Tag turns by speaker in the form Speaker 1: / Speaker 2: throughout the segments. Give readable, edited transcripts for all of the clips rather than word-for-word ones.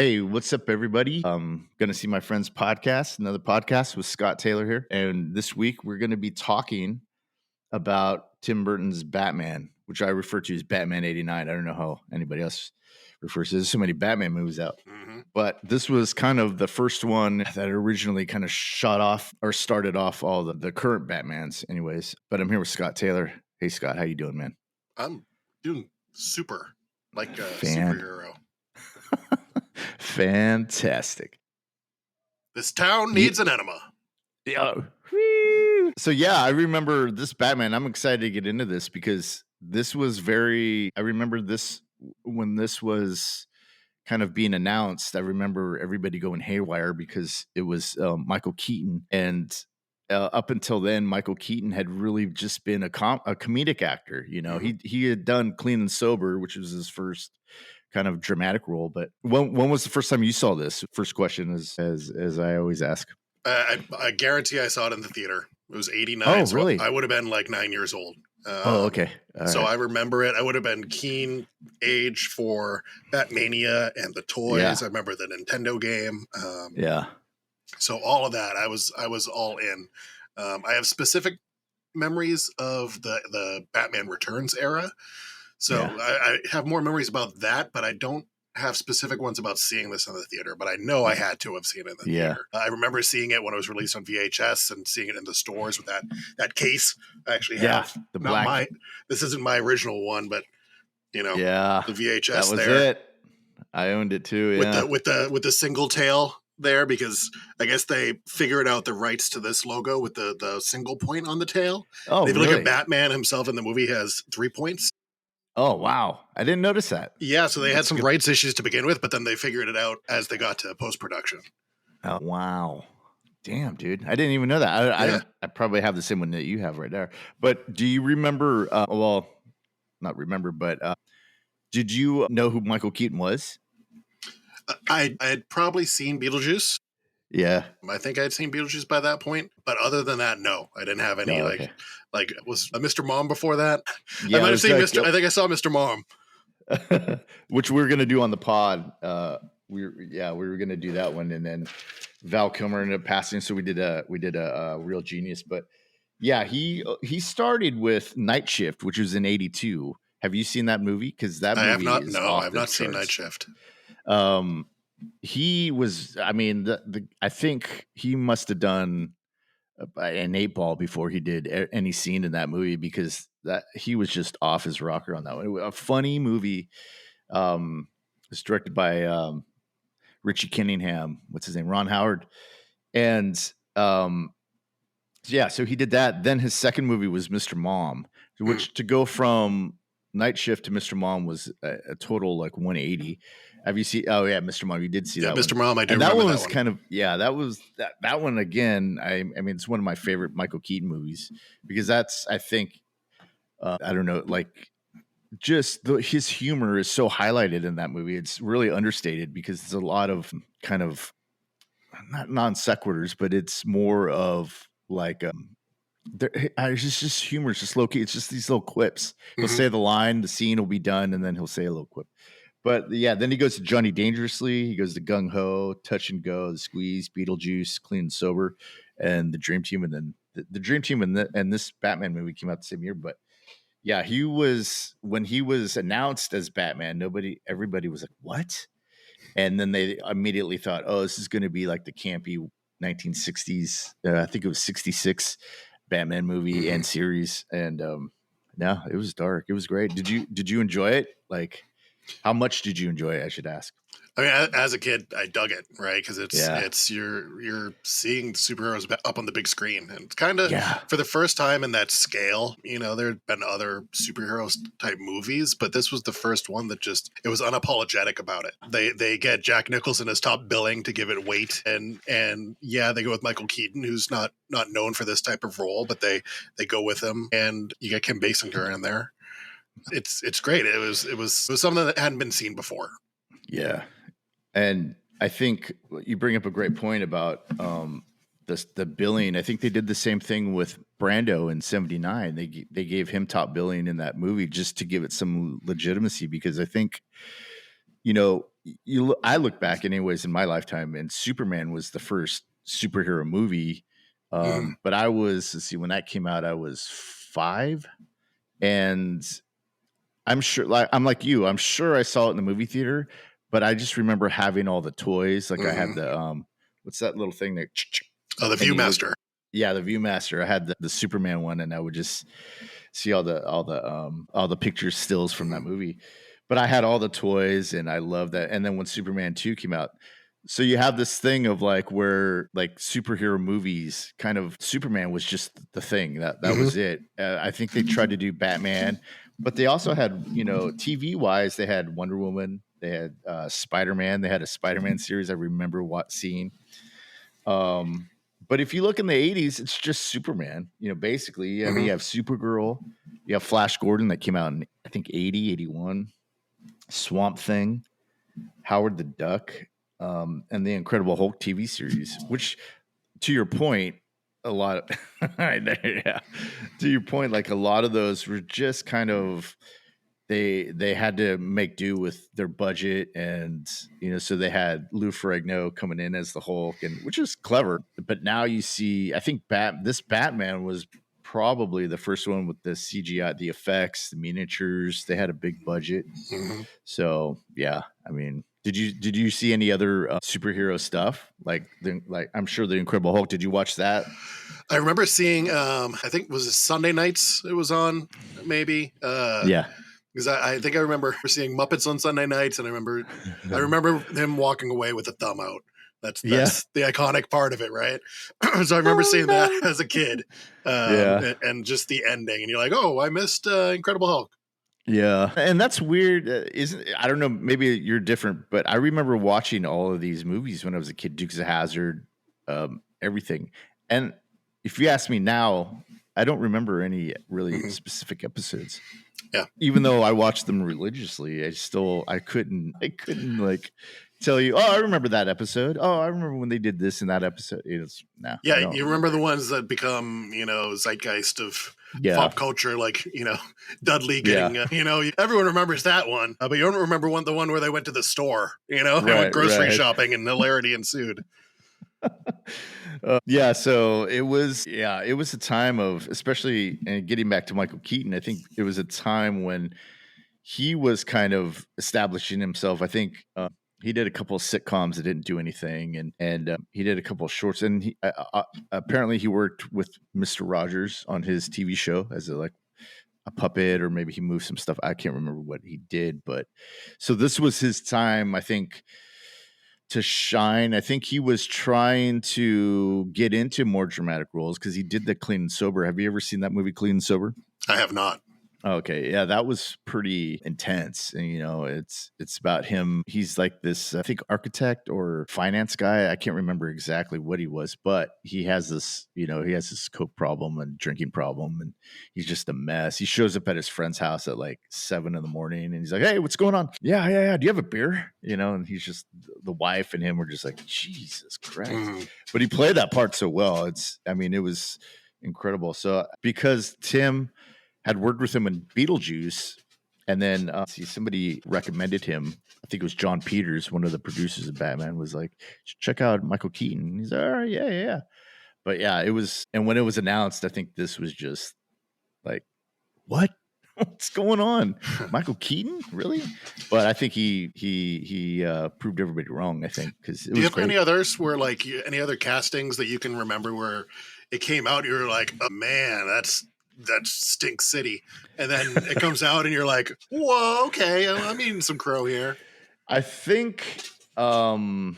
Speaker 1: Hey, what's up, everybody? Gonna see my friend's podcast, another podcast with Scott Taylor here. And this week we're gonna be talking about Tim Burton's Batman, which I refer to as Batman 89. I don't know how anybody else refers to it. There's so many Batman movies out. But this was kind of the first one that originally kind of shot off or started off all the current Batmans anyways. But I'm here with Scott Taylor. Hey, Scott, how you doing, man?
Speaker 2: I'm doing super, like a superhero.
Speaker 1: Fantastic.
Speaker 2: This town needs an enema.
Speaker 1: Yeah. So I remember this Batman. I'm excited to get into this because this was I remember this when this was kind of being announced. I remember everybody going haywire because it was Michael Keaton. And up until then, Michael Keaton had really just been a comedic actor. You know, he had done Clean and Sober, which was his first kind of dramatic role. But when was the first time you saw this? First question is as I always ask.
Speaker 2: I guarantee I saw it in the theater. It was 89.
Speaker 1: Oh, really?
Speaker 2: So I would have been like 9 years old.
Speaker 1: Okay.
Speaker 2: So I remember it. I would have been keen age for Batmania and the toys.
Speaker 1: Yeah.
Speaker 2: I remember the Nintendo game.
Speaker 1: Yeah.
Speaker 2: So all of that, I was all in. I have specific memories of the Batman Returns era. So
Speaker 1: Yeah.
Speaker 2: I have more memories about that, but I don't have specific ones about seeing this in the theater, but I know I had to have seen it in the theater. I remember seeing it when it was released on VHS and seeing it in the stores with that case. I actually have
Speaker 1: the black.
Speaker 2: This isn't my original one, but the VHS.
Speaker 1: That was
Speaker 2: there.
Speaker 1: it. I owned it too. Yeah.
Speaker 2: With the single tail there, because I guess they figured out the rights to this logo with the single point on the tail.
Speaker 1: Oh,
Speaker 2: if you
Speaker 1: really?
Speaker 2: look at Batman himself in the movie, he has 3 points.
Speaker 1: Oh, wow. I didn't notice that.
Speaker 2: Yeah, so they had some rights issues to begin with, but then they figured it out as they got to post-production.
Speaker 1: Oh, wow. Damn, dude. I didn't even know that. I probably have the same one that you have right there. But do you remember, not remember, but did you know who Michael Keaton was?
Speaker 2: I had probably seen Beetlejuice.
Speaker 1: Yeah.
Speaker 2: I think I had seen Beetlejuice by that point. But other than that, no. I didn't have any, was a Mr. Mom before that?
Speaker 1: Yeah,
Speaker 2: I might have seen Mr. I think I saw Mr. Mom.
Speaker 1: Which we're going to do on the pod. We were going to do that one. And then Val Kilmer ended up passing. So we did a Real Genius. But yeah, he started with Night Shift, which was in 82. Have you seen that movie? Because that movie
Speaker 2: I have not seen Night Shift.
Speaker 1: He was, I think he must have done an 8 Ball before he did any scene in that movie, because that he was just off his rocker on that one. A funny movie. It's directed by Richie Cunningham. What's his name? Ron Howard. And so he did that. Then his second movie was Mr. Mom, which to go from Night Shift to Mr. Mom was a total like 180. Have you seen? Oh yeah, Mr. Mom. You did see that
Speaker 2: Mr.
Speaker 1: one.
Speaker 2: Mom. I do.
Speaker 1: And
Speaker 2: that
Speaker 1: one
Speaker 2: was
Speaker 1: that one. Kind of that was that one again. I mean, it's one of my favorite Michael Keaton movies, because that's, I think, I don't know, like just his humor is so highlighted in that movie. It's really understated because it's a lot of kind of not non sequiturs, but it's more of like it's just humor. It's just low key. It's just these little quips. He'll say the line, the scene will be done, and then he'll say a little quip. But yeah, then he goes to Johnny Dangerously. He goes to Gung Ho, Touch and Go, The Squeeze, Beetlejuice, Clean and Sober, and The Dream Team. And then the Dream Team and this Batman movie came out the same year. But yeah, when he was announced as Batman, everybody was like, what? And then they immediately thought, oh, this is going to be like the campy 1960s. I think it was 66 Batman movie and series. And no, it was dark. It was great. Did you enjoy it? Like, how much did you enjoy it, I should ask?
Speaker 2: I mean, as a kid, I dug it, right? Because it's you're seeing superheroes up on the big screen, and it's kind of for the first time in that scale. You know, there had been other superheroes type movies, but this was the first one that it was unapologetic about it. They get Jack Nicholson as top billing to give it weight, and they go with Michael Keaton, who's not known for this type of role, but they go with him, and you get Kim Basinger in there. It's great. It was something that hadn't been seen before.
Speaker 1: Yeah. And I think you bring up a great point about the billing. I think they did the same thing with Brando in 79. They gave him top billing in that movie just to give it some legitimacy, because I think, I look back anyways in my lifetime, and Superman was the first superhero movie. But let's see, when that came out, I was 5, and I'm sure, like I'm like you, I'm sure I saw it in the movie theater, but I just remember having all the toys. Like I had the what's that little thing that?
Speaker 2: Oh, the Viewmaster.
Speaker 1: Yeah, the Viewmaster. I had the Superman one, and I would just see all the pictures stills from that movie. But I had all the toys, and I loved that. And then when Superman 2 came out, so you have this thing of like where like superhero movies, kind of Superman was just the thing that was it. I think they tried to do Batman, but they also had, TV wise, they had Wonder Woman, they had Spider-Man, they had a Spider-Man series I remember seeing. But if you look in the 80s, it's just Superman, basically. I mean, you have Supergirl, you have Flash Gordon that came out in, I think, 80, 81, Swamp Thing, Howard the Duck, and the Incredible Hulk TV series, which, to your point, a lot of, yeah, to your point, like a lot of those were just kind of, they had to make do with their budget, and so they had Lou Ferrigno coming in as the Hulk, and which is clever. But now you see, I think this Batman was probably the first one with the CGI, the effects, the miniatures. They had a big budget, so yeah. I mean, did you see any other superhero stuff like I'm sure the Incredible Hulk? Did you watch that?
Speaker 2: I remember seeing. I think was it Sunday nights it was on, maybe.
Speaker 1: Yeah.
Speaker 2: Because I think I remember seeing Muppets on Sunday nights, and I remember him walking away with a thumb out. That's the iconic part of it, right? So I remember seeing that as a kid, and just the ending, and you're like, "Oh, I missed Incredible Hulk."
Speaker 1: Yeah, and that's weird. I don't know. Maybe you're different, but I remember watching all of these movies when I was a kid. Dukes of Hazzard, everything. And if you ask me now, I don't remember any really specific episodes.
Speaker 2: Yeah.
Speaker 1: Even though I watched them religiously, I couldn't like tell you, oh, I remember that episode. Oh, I remember when they did this in that episode.
Speaker 2: Yeah, you remember the ones that become, zeitgeist of pop culture, like, Dudley getting, everyone remembers that one, but you don't remember the one where they went to the store, and went grocery shopping and hilarity ensued.
Speaker 1: So it was a time of, especially, and getting back to Michael Keaton, I think it was a time when he was kind of establishing himself. I think he did a couple of sitcoms that didn't do anything, and he did a couple of shorts, and he apparently he worked with Mr. Rogers on his TV show as a puppet, or maybe he moved some stuff. I can't remember what he did, but so this was his time, I think, to shine. I think he was trying to get into more dramatic roles because he did the Clean and Sober. Have you ever seen that movie, Clean and Sober?
Speaker 2: I have not.
Speaker 1: Okay, yeah, that was pretty intense, and it's about him. He's like this, I think, architect or finance guy. I can't remember exactly what he was, but he has this, coke problem and drinking problem, and he's just a mess. He shows up at his friend's house at like 7 in the morning, and he's like, "Hey, what's going on?" Yeah. Do you have a beer? And he's just, the wife and him were just like, Jesus Christ. But he played that part so well. It was incredible. So because Tim had worked with him in Beetlejuice, and then somebody recommended him. I think it was John Peters, one of the producers of Batman, was like, check out Michael Keaton. And he's like, all right, yeah. But yeah, it was, and when it was announced, I think this was just like, what? What's going on? Michael Keaton, really? But I think he proved everybody wrong. I think, because
Speaker 2: do you have any others where, like, any other castings that you can remember where it came out, you were like, oh man, that's Stink City, and then it comes out and you're like, whoa, okay, I'm eating some crow here.
Speaker 1: I think I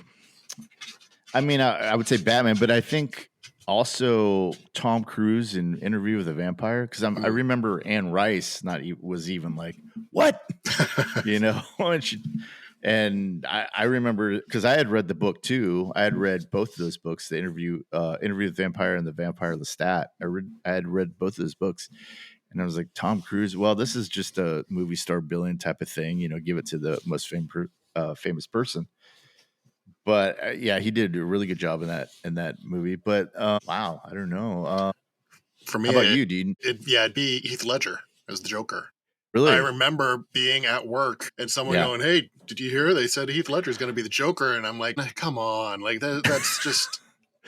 Speaker 1: would say Batman, but I think also Tom Cruise in Interview with a Vampire, because I remember Anne Rice was even like, what? And I remember, because I had read the book too. I had read both of those books, the Interview with the Vampire and the Vampire Lestat. I had read both of those books, and I was like, Tom Cruise, well, this is just a movie star billion type of thing, give it to the most famous person. But yeah, he did a really good job in that movie. But wow, I don't know.
Speaker 2: For me,
Speaker 1: how about you, dude?
Speaker 2: It'd be Heath Ledger as the Joker.
Speaker 1: Really?
Speaker 2: I remember being at work and someone going, "Hey, did you hear? They said Heath Ledger is going to be the Joker," and I'm like, "Come on, like that's just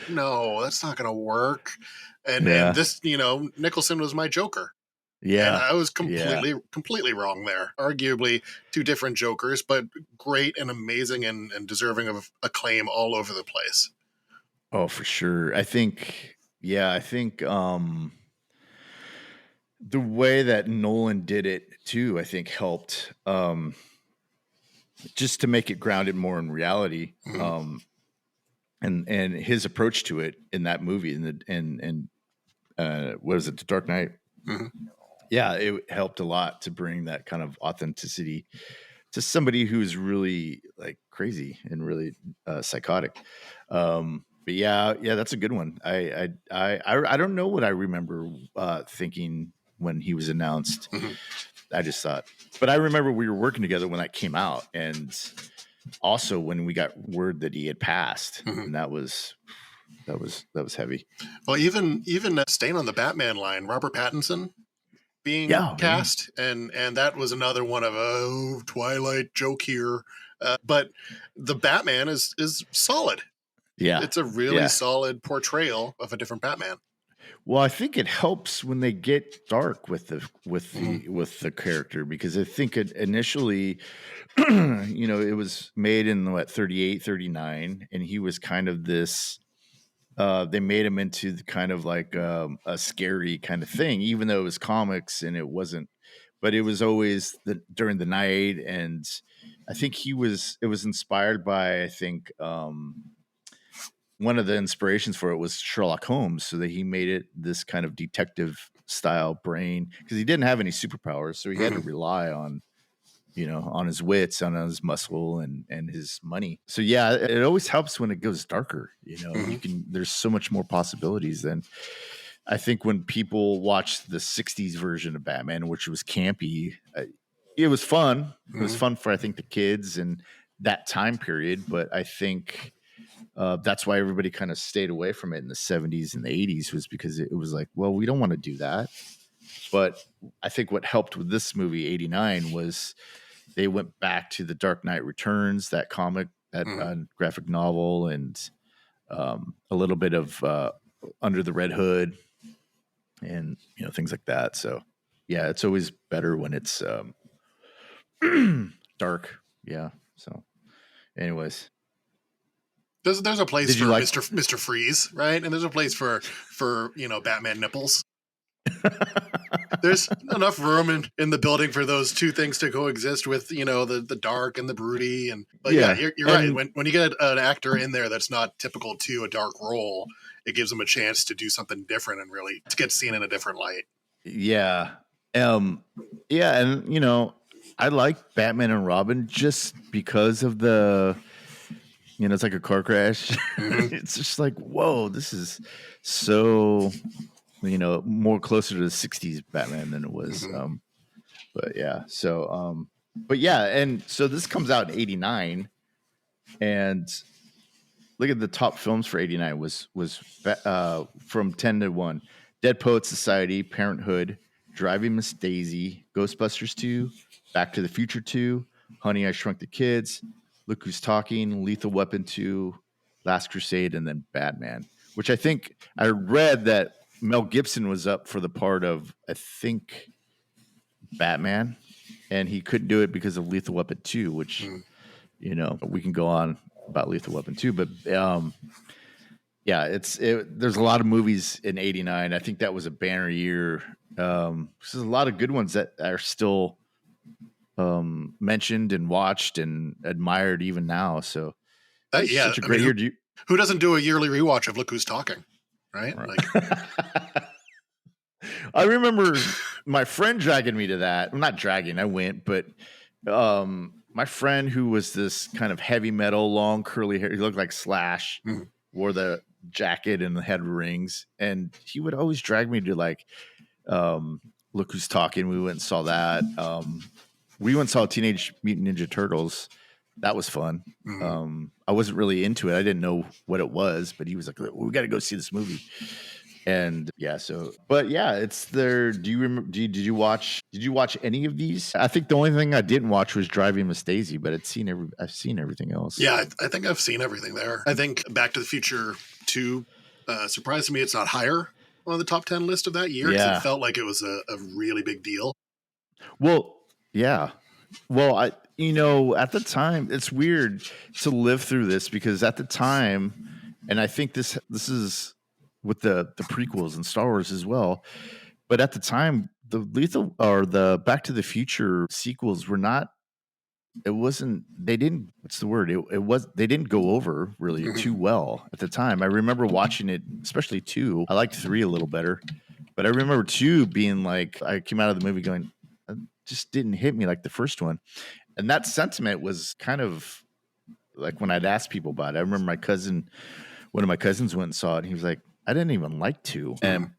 Speaker 2: no, that's not going to work." And this, Nicholson was my Joker. And I was completely wrong there. Arguably two different Jokers, but great and amazing and deserving of acclaim all over the place.
Speaker 1: Oh, for sure. I think the way that Nolan did it too, I think helped just to make it grounded more in reality. Mm-hmm. And his approach to it in that movie and what is it, The Dark Knight? Mm-hmm. Yeah, it helped a lot to bring that kind of authenticity to somebody who's really like crazy and really psychotic. But yeah, that's a good one. I don't know what I remember thinking when he was announced. Mm-hmm. I just thought, but I remember we were working together when that came out, and also when we got word that he had passed, mm-hmm. and that was heavy.
Speaker 2: Well, even staying on the Batman line, Robert Pattinson being cast, and that was another one of Twilight joke here, but the Batman is solid.
Speaker 1: Yeah,
Speaker 2: it's a really solid portrayal of a different Batman.
Speaker 1: Well, I think it helps when they get dark with the character, because I think it initially, it was made in 38, 39, and he was kind of this. They made him into the kind of like a scary kind of thing, even though it was comics and it wasn't. But it was always during the night, and I think it was inspired by, I think. One of the inspirations for it was Sherlock Holmes, so that he made it this kind of detective style brain, because he didn't have any superpowers, so he had to rely on, on his wits, on his muscle and his money. So yeah, it always helps when it goes darker. There's so much more possibilities than I think when people watch the 60s version of Batman, which was campy. It was fun. It was fun for, I think, the kids and that time period, but I think that's why everybody kind of stayed away from it in the 70s and the 80s, was because it was like, well, we don't want to do that. But I think what helped with this movie, 89, was they went back to The Dark Knight Returns, that comic, that graphic novel, and a little bit of Under the Red Hood and, things like that. So, yeah, it's always better when it's dark. Yeah. So, anyways.
Speaker 2: There's a place for Mr. Freeze, right? And there's a place for Batman nipples. There's enough room in the building for those two things to coexist with, the dark and the broody. But you're right. When you get an actor in there that's not typical to a dark role, it gives them a chance to do something different and really to get seen in a different light.
Speaker 1: Yeah. And I like Batman and Robin just because of the. It's like a car crash. Mm-hmm. It's just like, whoa, this is so, more closer to the 60s Batman than it was. Mm-hmm. But yeah, so, and so this comes out in 89, and look at the top films for 89 was from 10 to 1, Dead Poets Society, Parenthood, Driving Miss Daisy, Ghostbusters 2, Back to the Future 2, Honey, I Shrunk the Kids, Look Who's Talking, Lethal Weapon 2, Last Crusade, and then Batman, which I think I read that Mel Gibson was up for the part of, I think, Batman, and he couldn't do it because of Lethal Weapon 2, which, we can go on about Lethal Weapon 2, but there's a lot of movies in 89. I think that was a banner year. There's a lot of good ones that are still mentioned and watched and admired even now. So such a great year.
Speaker 2: Who doesn't do a yearly rewatch of Look Who's Talking, right?
Speaker 1: I remember my friend dragging me to that. I'm not dragging, I went, but my friend, who was this kind of heavy metal, long curly hair, he looked like Slash, wore the jacket and had rings, and he would always drag me to Look Who's Talking. We went and saw that. We went and saw Teenage Mutant Ninja Turtles. That was fun. Mm-hmm. I wasn't really into it. I didn't know what it was, but he was like, we got to go see this movie. And yeah, but yeah, it's there. Do you remember? Did you watch any of these? I think the only thing I didn't watch was Driving Miss Daisy, but I've seen everything else.
Speaker 2: Yeah, I think I've seen everything there. I think Back to the Future 2 surprised me it's not higher on the top 10 list of that year, because it felt like it was a really big deal.
Speaker 1: Well, yeah. Well, at the time, it's weird to live through this, because at the time, and I think this is with the prequels and Star Wars as well, but at the time, the the Back to the Future sequels were not. It wasn't. They didn't. What's the word? They didn't go over really too well at the time. I remember watching it, especially 2. I liked 3 a little better, but I remember 2 being like, I came out of the movie going, it just didn't hit me like the first one. And that sentiment was kind of like when I'd ask people about it. I remember one of my cousins went and saw it, and he was like, I didn't even like 2. And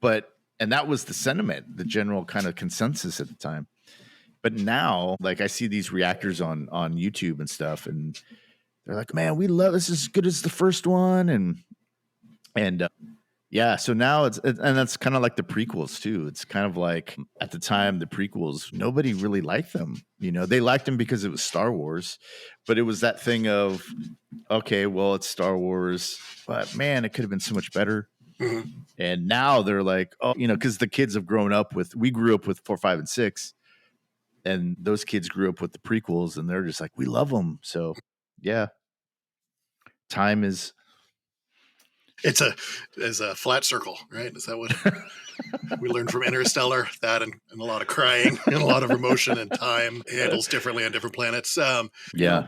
Speaker 1: that was the sentiment, the general kind of consensus at the time. But now, like, I see these reactors on YouTube and stuff, and they're like, man, we love this as good as the first one. And yeah, so now and that's kind of like the prequels too. It's kind of like, at the time, the prequels, nobody really liked them. They liked them because it was Star Wars, but it was that thing of, okay, well, it's Star Wars, but man, it could have been so much better. Mm-hmm. And now they're like, oh, because the kids have we grew up with 4, 5, and 6. And those kids grew up with the prequels, and they're just like, we love them. So yeah, time is.
Speaker 2: It's a flat circle, right? Is that what we learned from Interstellar? That and a lot of crying and a lot of emotion, and time handles differently on different planets.
Speaker 1: Yeah.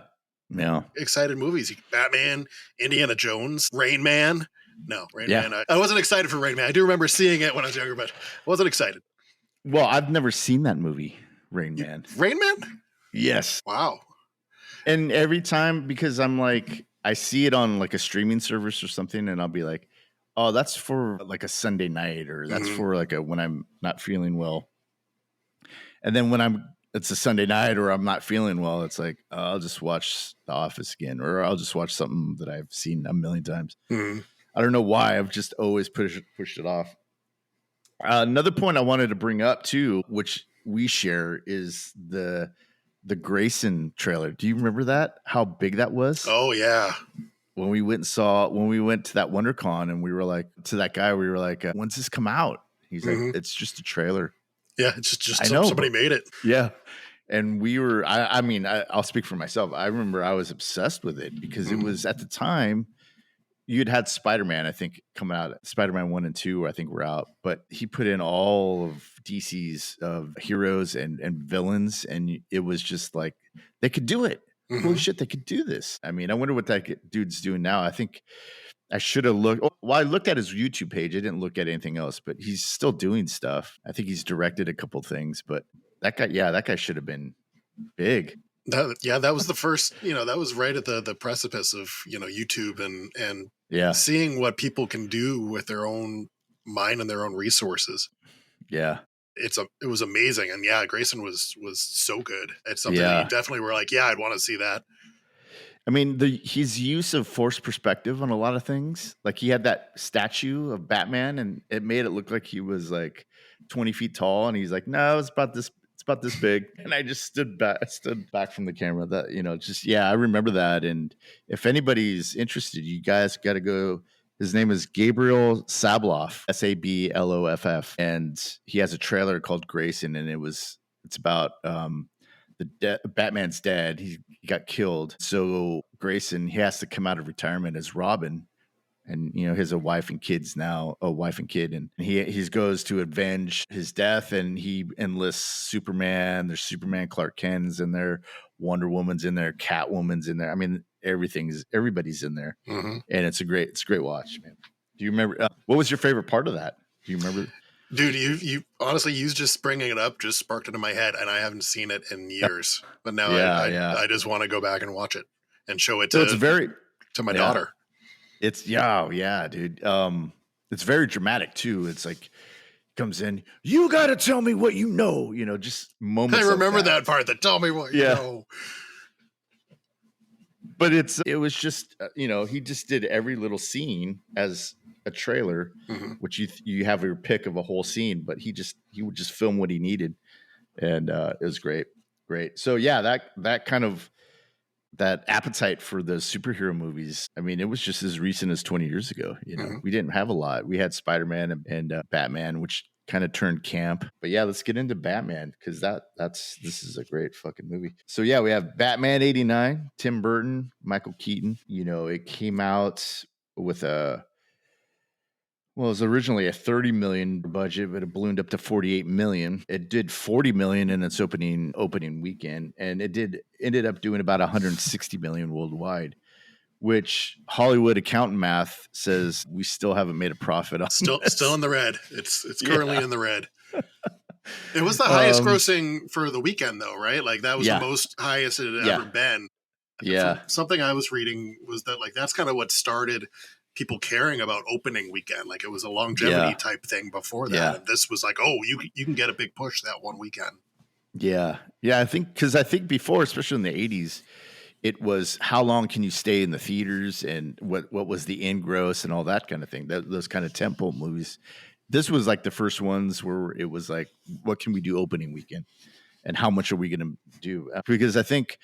Speaker 2: Excited movies: Batman, Indiana Jones, Rain Man. No, Rain Man. I wasn't excited for Rain Man. I do remember seeing it when I was younger, but I wasn't excited.
Speaker 1: Well, I've never seen that movie, Rain Man.
Speaker 2: Rain Man?
Speaker 1: Yes.
Speaker 2: Wow.
Speaker 1: And every time, because I'm like, I see it on like a streaming service or something, and I'll be like, oh, that's for like a Sunday night, or that's for like when I'm not feeling well. And then it's a Sunday night or I'm not feeling well, it's like, I'll just watch The Office again, or I'll just watch something that I've seen a million times. I don't know why. I've just always pushed it off. Another point I wanted to bring up too, which we share, is the Grayson trailer. Do you remember that? How big that was?
Speaker 2: Oh yeah.
Speaker 1: When we went to that WonderCon, and we were like, to that guy, we were like, when's this come out? He's like, it's just a trailer.
Speaker 2: Yeah, it's just somebody made it.
Speaker 1: Yeah. And we were, I mean, I'll speak for myself. I remember I was obsessed with it, because it was, at the time, you'd had Spider-Man, I think, come out. Spider-Man 1 and 2, I think, were out. But he put in all of DC's heroes and villains, and it was just like, they could do it. Holy shit, they could do this. I mean, I wonder what that dude's doing now. I think I should have looked. Well, I looked at his YouTube page. I didn't look at anything else, but he's still doing stuff. I think he's directed a couple things, but that guy should have been big.
Speaker 2: That was the first, that was right at the precipice of, YouTube and seeing what people can do with their own mind and their own resources.
Speaker 1: Yeah.
Speaker 2: It was amazing. And yeah, Grayson was so good. It's something that you definitely were like, yeah, I'd want to see that.
Speaker 1: I mean, his use of forced perspective on a lot of things, like he had that statue of Batman, and it made it look like he was like 20 feet tall, and he's like, no, it's about this big. And I just stood back from the camera. That, I remember that. And if anybody's interested, you guys got to go. His name is Gabriel Sabloff, Sabloff, and he has a trailer called Grayson, and it's about Batman's dad. He got killed, so Grayson, he has to come out of retirement as Robin, and he has a wife and kid, and he goes to avenge his death, and he enlists Superman. There's Superman, Clark Kent's in there, Wonder Woman's in there, Catwoman's in there. I mean, everybody's in there, and it's a great watch, man. Do you remember what was your favorite part of that? Do you remember?
Speaker 2: Dude, you honestly, you just bringing it up just sparked it in my head, and I haven't seen it in years. But now I just want to go back and watch it and show it to my daughter.
Speaker 1: It's dude. It's very dramatic too. It's like comes in, you got to tell me what you know. Just moments.
Speaker 2: I remember that part. That tell me what you know.
Speaker 1: But it was just he just did every little scene as a trailer, which you have your pick of a whole scene, but he would just film what he needed, and it was great. So yeah, that kind of that appetite for the superhero movies. I mean, it was just as recent as 20 years ago. We didn't have a lot. We had Spider-Man and Batman, which kind of turned camp. But yeah, let's get into Batman because this is a great fucking movie. So yeah, we have Batman '89, Tim Burton, Michael Keaton. It came out with it was originally a 30 million budget, but it ballooned up to 48 million. It did 40 million in its opening weekend, and it ended up doing about 160 million worldwide, which Hollywood accountant math says we still haven't made a profit on.
Speaker 2: Still in the red. It's currently in the red. It was the highest grossing for the weekend, though, right? Like that was the most highest it had ever been.
Speaker 1: Yeah.
Speaker 2: Something I was reading was that like that's kind of what started people caring about opening weekend. Like it was a longevity type thing before that. Yeah. And this was like, oh, you can get a big push that one weekend.
Speaker 1: Yeah. I think before, especially in the 80s, it was how long can you stay in the theaters and what was the end gross and all that kind of thing. Those kind of tentpole movies. This was like the first ones where it was like, what can we do opening weekend and how much are we going to do? Because I think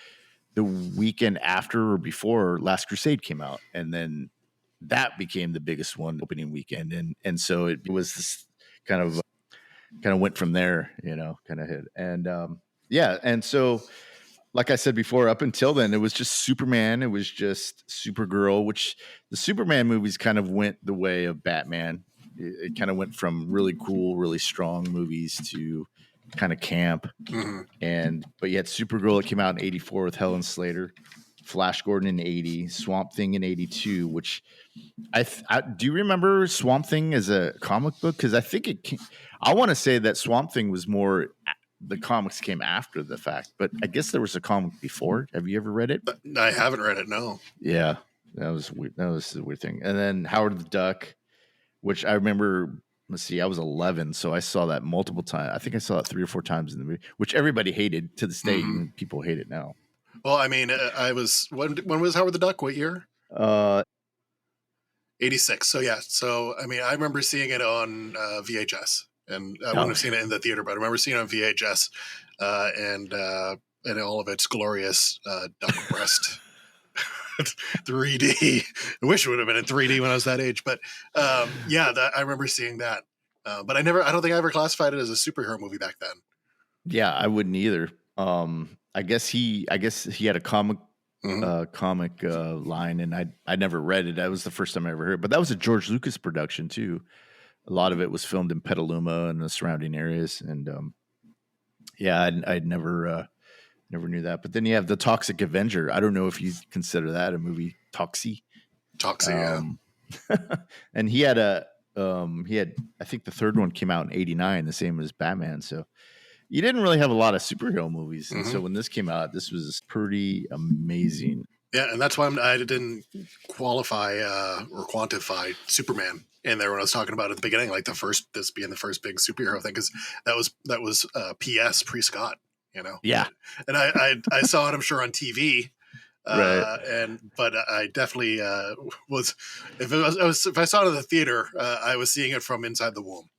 Speaker 1: the weekend after or before Last Crusade came out, and then that became the biggest one opening weekend. And so it was this kind of went from there, kind of hit. And and so like I said before, up until then, it was just Superman. It was just Supergirl, which the Superman movies kind of went the way of Batman. It kind of went from really cool, really strong movies to kind of camp. But yet Supergirl, it came out in '84 with Helen Slater, Flash Gordon in '80, Swamp Thing in '82, which I do you remember Swamp Thing as a comic book? Because I think I want to say that Swamp Thing was more, the comics came after the fact, but I guess there was a comic before. Have you ever read it?
Speaker 2: I haven't read it, no.
Speaker 1: Yeah, that was weird. That was a weird thing. And then Howard the Duck, which I remember, let's see, I was 11, so I saw that multiple times. I think I saw it 3 or 4 times in the movie, which everybody hated to this day. Even people hate it now.
Speaker 2: Well, I mean, when was Howard the Duck? What year? 86. So yeah. So I mean, I remember seeing it on VHS, and I wouldn't have seen it in the theater, but I remember seeing it on VHS, and all of its glorious duck breast 3D. I wish it would have been in 3D when I was that age, but I remember seeing that. But I don't think I ever classified it as a superhero movie back then.
Speaker 1: Yeah, I wouldn't either. I guess he had a comic line, and I never read it. That was the first time I ever heard it. But that was a George Lucas production too. A lot of it was filmed in Petaluma and the surrounding areas, and I'd never knew that. But then you have The Toxic Avenger. I don't know if you consider that a movie. Toxie,
Speaker 2: yeah.
Speaker 1: And he had I think the third one came out in '89, the same as Batman. So you didn't really have a lot of superhero movies. And so when this came out, this was pretty amazing.
Speaker 2: Yeah, and that's why I didn't qualify or quantify Superman in there when I was talking about at the beginning, like this being the first big superhero thing, because that was PS pre-Scott,
Speaker 1: Yeah,
Speaker 2: and I saw it, I'm sure, on TV.
Speaker 1: Right.
Speaker 2: But I definitely was. If I saw it in the theater, I was seeing it from inside the womb.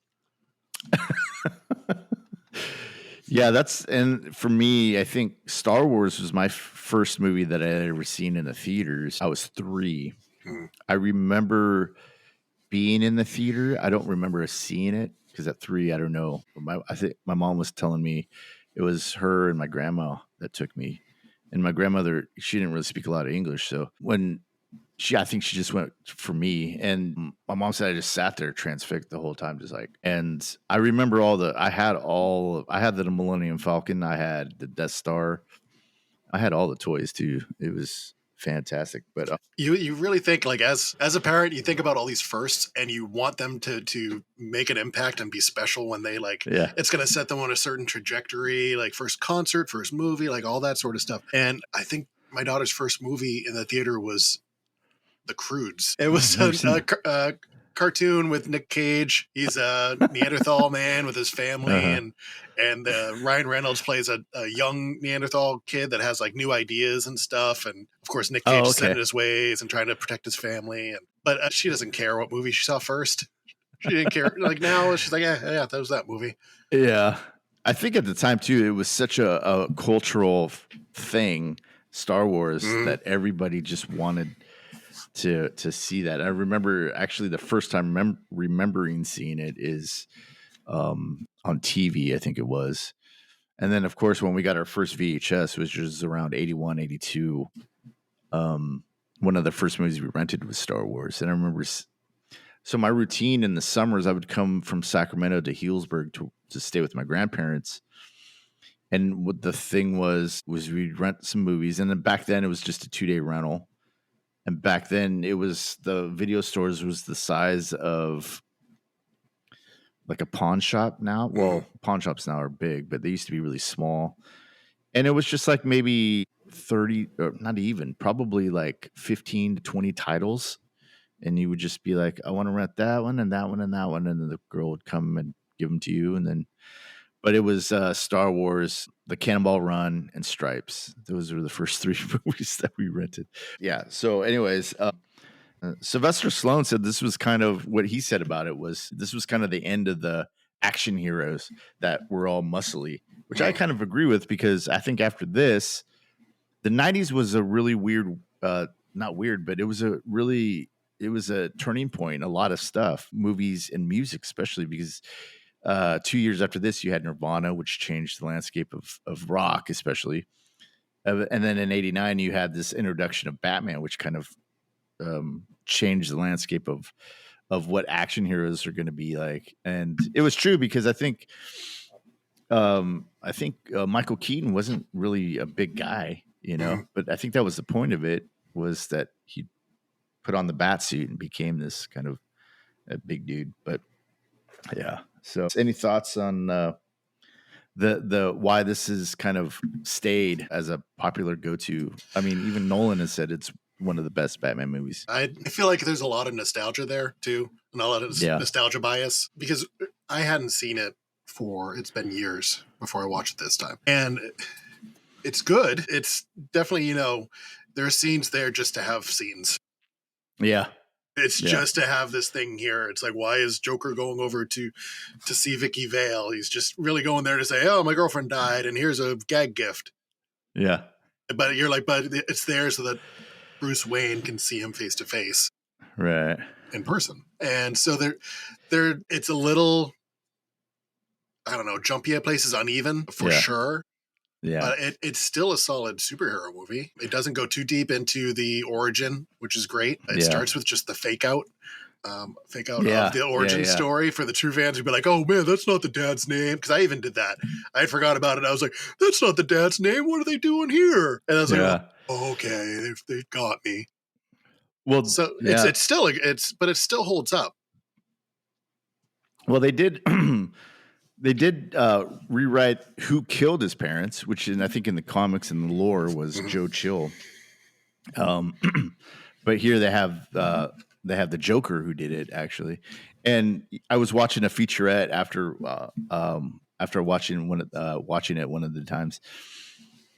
Speaker 1: Yeah, and for me, I think Star Wars was my first movie that I had ever seen in the theaters. I was 3. I remember being in the theater. I don't remember seeing it because at 3, I don't know. I think my mom was telling me it was her and my grandma that took me. And my grandmother, she didn't really speak a lot of English. So I think she just went for me. And my mom said I just sat there transfixed the whole time, and I remember I had the Millennium Falcon. I had the Death Star. I had all the toys too. It was fantastic. But
Speaker 2: you really think, like, as a parent, you think about all these firsts and you want them to make an impact and be special when they it's going to set them on a certain trajectory, like first concert, first movie, like all that sort of stuff. And I think my daughter's first movie in the theater was The Croods. It was cartoon with Nick Cage. He's a Neanderthal man with his family, and Ryan Reynolds plays a young Neanderthal kid that has like new ideas and stuff. And of course, Nick Cage is set in his ways and trying to protect his family. But she doesn't care what movie she saw first. She didn't care. Like now, she's like, yeah, that was that movie.
Speaker 1: Yeah, I think at the time too, it was such a cultural thing, Star Wars, that everybody just wanted to see that. I remember actually the first time remembering seeing it is on TV, I think it was. And then of course when we got our first VHS, which was around 81, 82, one of the first movies we rented was Star Wars. And I remember, so my routine in the summers, I would come from Sacramento to Healdsburg to stay with my grandparents. And what the thing was we'd rent some movies. And then back then it was just a 2-day rental. And back then it was, the video stores was the size of like a pawn shop now. Well, pawn shops now are big, but they used to be really small. And it was just like maybe 30, or not even, probably like 15 to 20 titles. And you would just be like, I want to rent that one and that one and that one. And then the girl would come and give them to you. And then, but it was Star Wars, The Cannonball Run, and Stripes. Those were the first 3 movies that we rented. Yeah. So anyways, Sylvester Stallone said this was kind of what he said about it was this was kind of the end of the action heroes that were all muscly, which I kind of agree with, because I think after this, the 90s was a really weird, not weird, but it was a turning point. A lot of stuff, movies and music, especially because 2 years after this, you had Nirvana, which changed the landscape of rock, especially. And then in 89, you had this introduction of Batman, which kind of changed the landscape of what action heroes are going to be like. And it was true, because I think Michael Keaton wasn't really a big guy, but I think that was the point of it, was that he put on the bat suit and became this kind of a big dude. But yeah. So any thoughts on the why this is kind of stayed as a popular go-to? I mean, even Nolan has said it's one of the best Batman movies.
Speaker 2: I feel like there's a lot of nostalgia there too, and a lot of nostalgia bias, because I hadn't seen it it's been years before I watched it this time. And it's good. It's definitely, there are scenes there just to have scenes.
Speaker 1: Yeah.
Speaker 2: It's just to have this thing here. It's like, why is Joker going over to see Vicky Vale? He's just really going there to say, oh, my girlfriend died, and here's a gag gift.
Speaker 1: Yeah.
Speaker 2: But you're like, but it's there so that Bruce Wayne can see him face to face.
Speaker 1: Right.
Speaker 2: In person. And so it's a little, I don't know, jumpy at places, uneven for sure.
Speaker 1: Yeah.
Speaker 2: But it's still a solid superhero movie. It doesn't go too deep into the origin, which is great. It starts with just the fake out of the origin story for the true fans who'd be like, oh man, that's not the dad's name. Because I even did that. I had forgot about it. I was like, that's not the dad's name. What are they doing here? And I was like, oh, okay, they got me. Well, so it's still but it still holds up.
Speaker 1: Well, they did rewrite who killed his parents, which I think in the comics and the lore was Joe Chill. But here they have the Joker who did it, actually. And I was watching a featurette after watching it one of the times,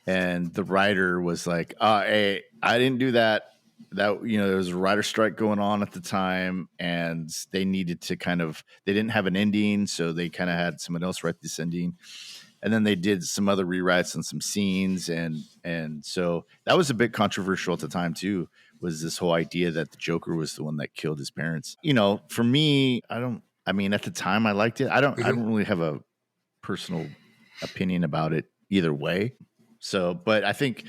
Speaker 1: and the writer was like, "Hey, I didn't do that. That there was a writer strike going on at the time, and they needed to they didn't have an ending, so they kind of had someone else write this ending, and then they did some other rewrites on some scenes, and so that was a bit controversial at the time too. Was this whole idea that the Joker was the one that killed his parents? For me, at the time I liked it. I don't really have a personal opinion about it either way. So, but I think.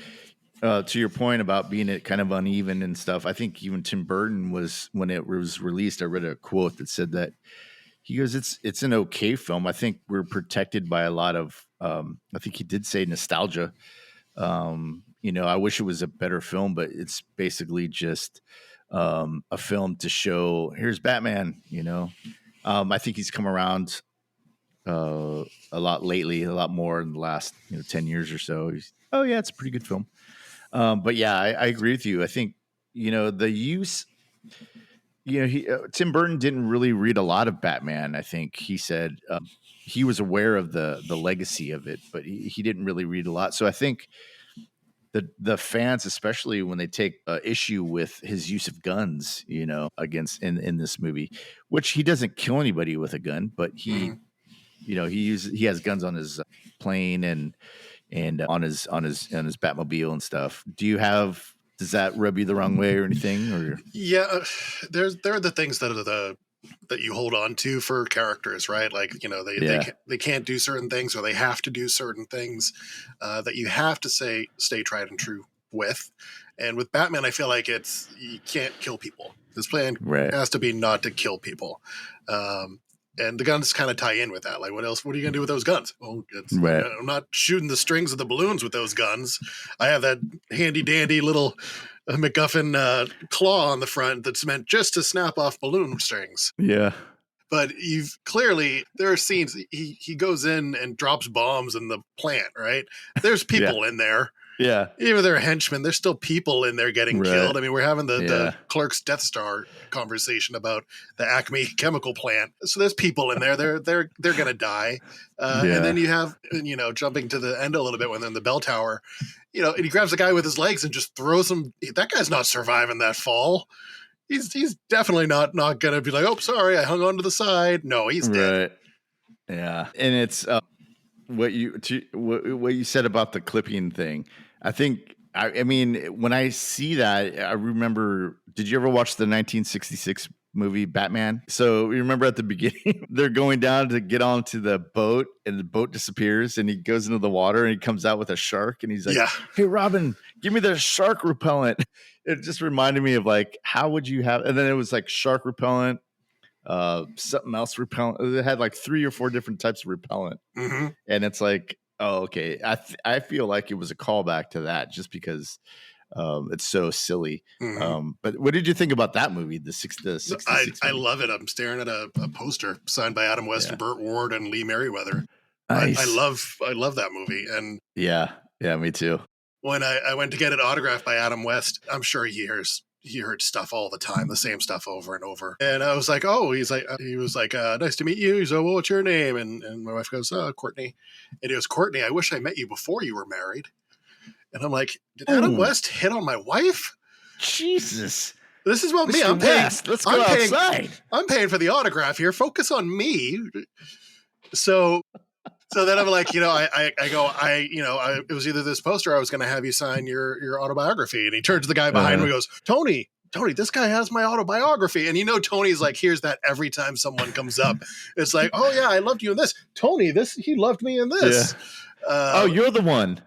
Speaker 1: To your point about being it kind of uneven and stuff, I think even Tim Burton when it was released, I read a quote that said that he goes, it's an okay film. I think we're protected by a lot of, I think he did say nostalgia. I wish it was a better film, but it's basically just a film to show, here's Batman, I think he's come around a lot lately, a lot more in the last 10 years or so. It's a pretty good film. But yeah, I agree with you. I think, the use, Tim Burton didn't really read a lot of Batman. I think he said he was aware of the legacy of it, but he didn't really read a lot. So I think the fans, especially when they take issue with his use of guns, against in this movie, which he doesn't kill anybody with a gun, but he has guns on his plane and on his Batmobile and stuff. Does that rub you the wrong way or anything? Or
Speaker 2: yeah, there are the things that you hold on to for characters, right? Like, they can't do certain things, or they have to do certain things that you have to stay tried and true with. And with Batman, I feel like you can't kill people. His plan has to be not to kill people. And the guns kind of tie in with that. Like, what else? What are you going to do with those guns? Well, I'm not shooting the strings of the balloons with those guns. I have that handy dandy little MacGuffin claw on the front that's meant just to snap off balloon strings.
Speaker 1: Yeah.
Speaker 2: But there are scenes, he goes in and drops bombs in the plant, right? There's people in there.
Speaker 1: Yeah.
Speaker 2: Even if they're henchmen, there's still people in there getting killed. I mean, we're having the Clerk's Death Star conversation about the Acme chemical plant. So there's people in there. They're going to die. And then you have, jumping to the end a little bit when they're in the bell tower, and he grabs a guy with his legs and just throws him. That guy's not surviving that fall. He's definitely not going to be like, oh, sorry, I hung on to the side. No, he's dead.
Speaker 1: Yeah. And it's what you said about the clipping thing. I think, I mean, when I see that, I remember, did you ever watch the 1966 movie Batman? So you remember at the beginning, they're going down to get onto the boat and the boat disappears and he goes into the water and he comes out with a shark and he's like, hey, Robin, give me the shark repellent. It just reminded me of like, how would you have, and then it was like shark repellent, something else repellent. It had like 3 or 4 different types of repellent.
Speaker 2: Mm-hmm.
Speaker 1: And it's like, oh, okay. I feel like it was a callback to that just because it's so silly.
Speaker 2: Mm-hmm.
Speaker 1: But what did you think about that movie? The 66
Speaker 2: I love it. I'm staring at a poster signed by Adam West and Burt Ward and Lee Merriweather.
Speaker 1: Nice.
Speaker 2: I love that movie. And
Speaker 1: yeah, me too.
Speaker 2: When I went to get it autographed by Adam West, I'm sure he heard stuff all the time, the same stuff over and over. And I was like, oh, he was like, nice to meet you. He's like, well, what's your name? And my wife goes, Courtney. And he goes, Courtney, I wish I met you before you were married. And I'm like, did Adam West hit on my wife?
Speaker 1: Jesus.
Speaker 2: This is about me.
Speaker 1: I'm paying. Let's go outside.
Speaker 2: I'm paying for the autograph here. Focus on me. So then I'm like, it was either this poster or I was going to have you sign your autobiography. And he turns to the guy behind me and goes, Tony, this guy has my autobiography. And Tony's like, here's that every time someone comes up. It's like, oh yeah, I loved you in this. Tony, he loved me in this.
Speaker 1: Yeah. You're the one.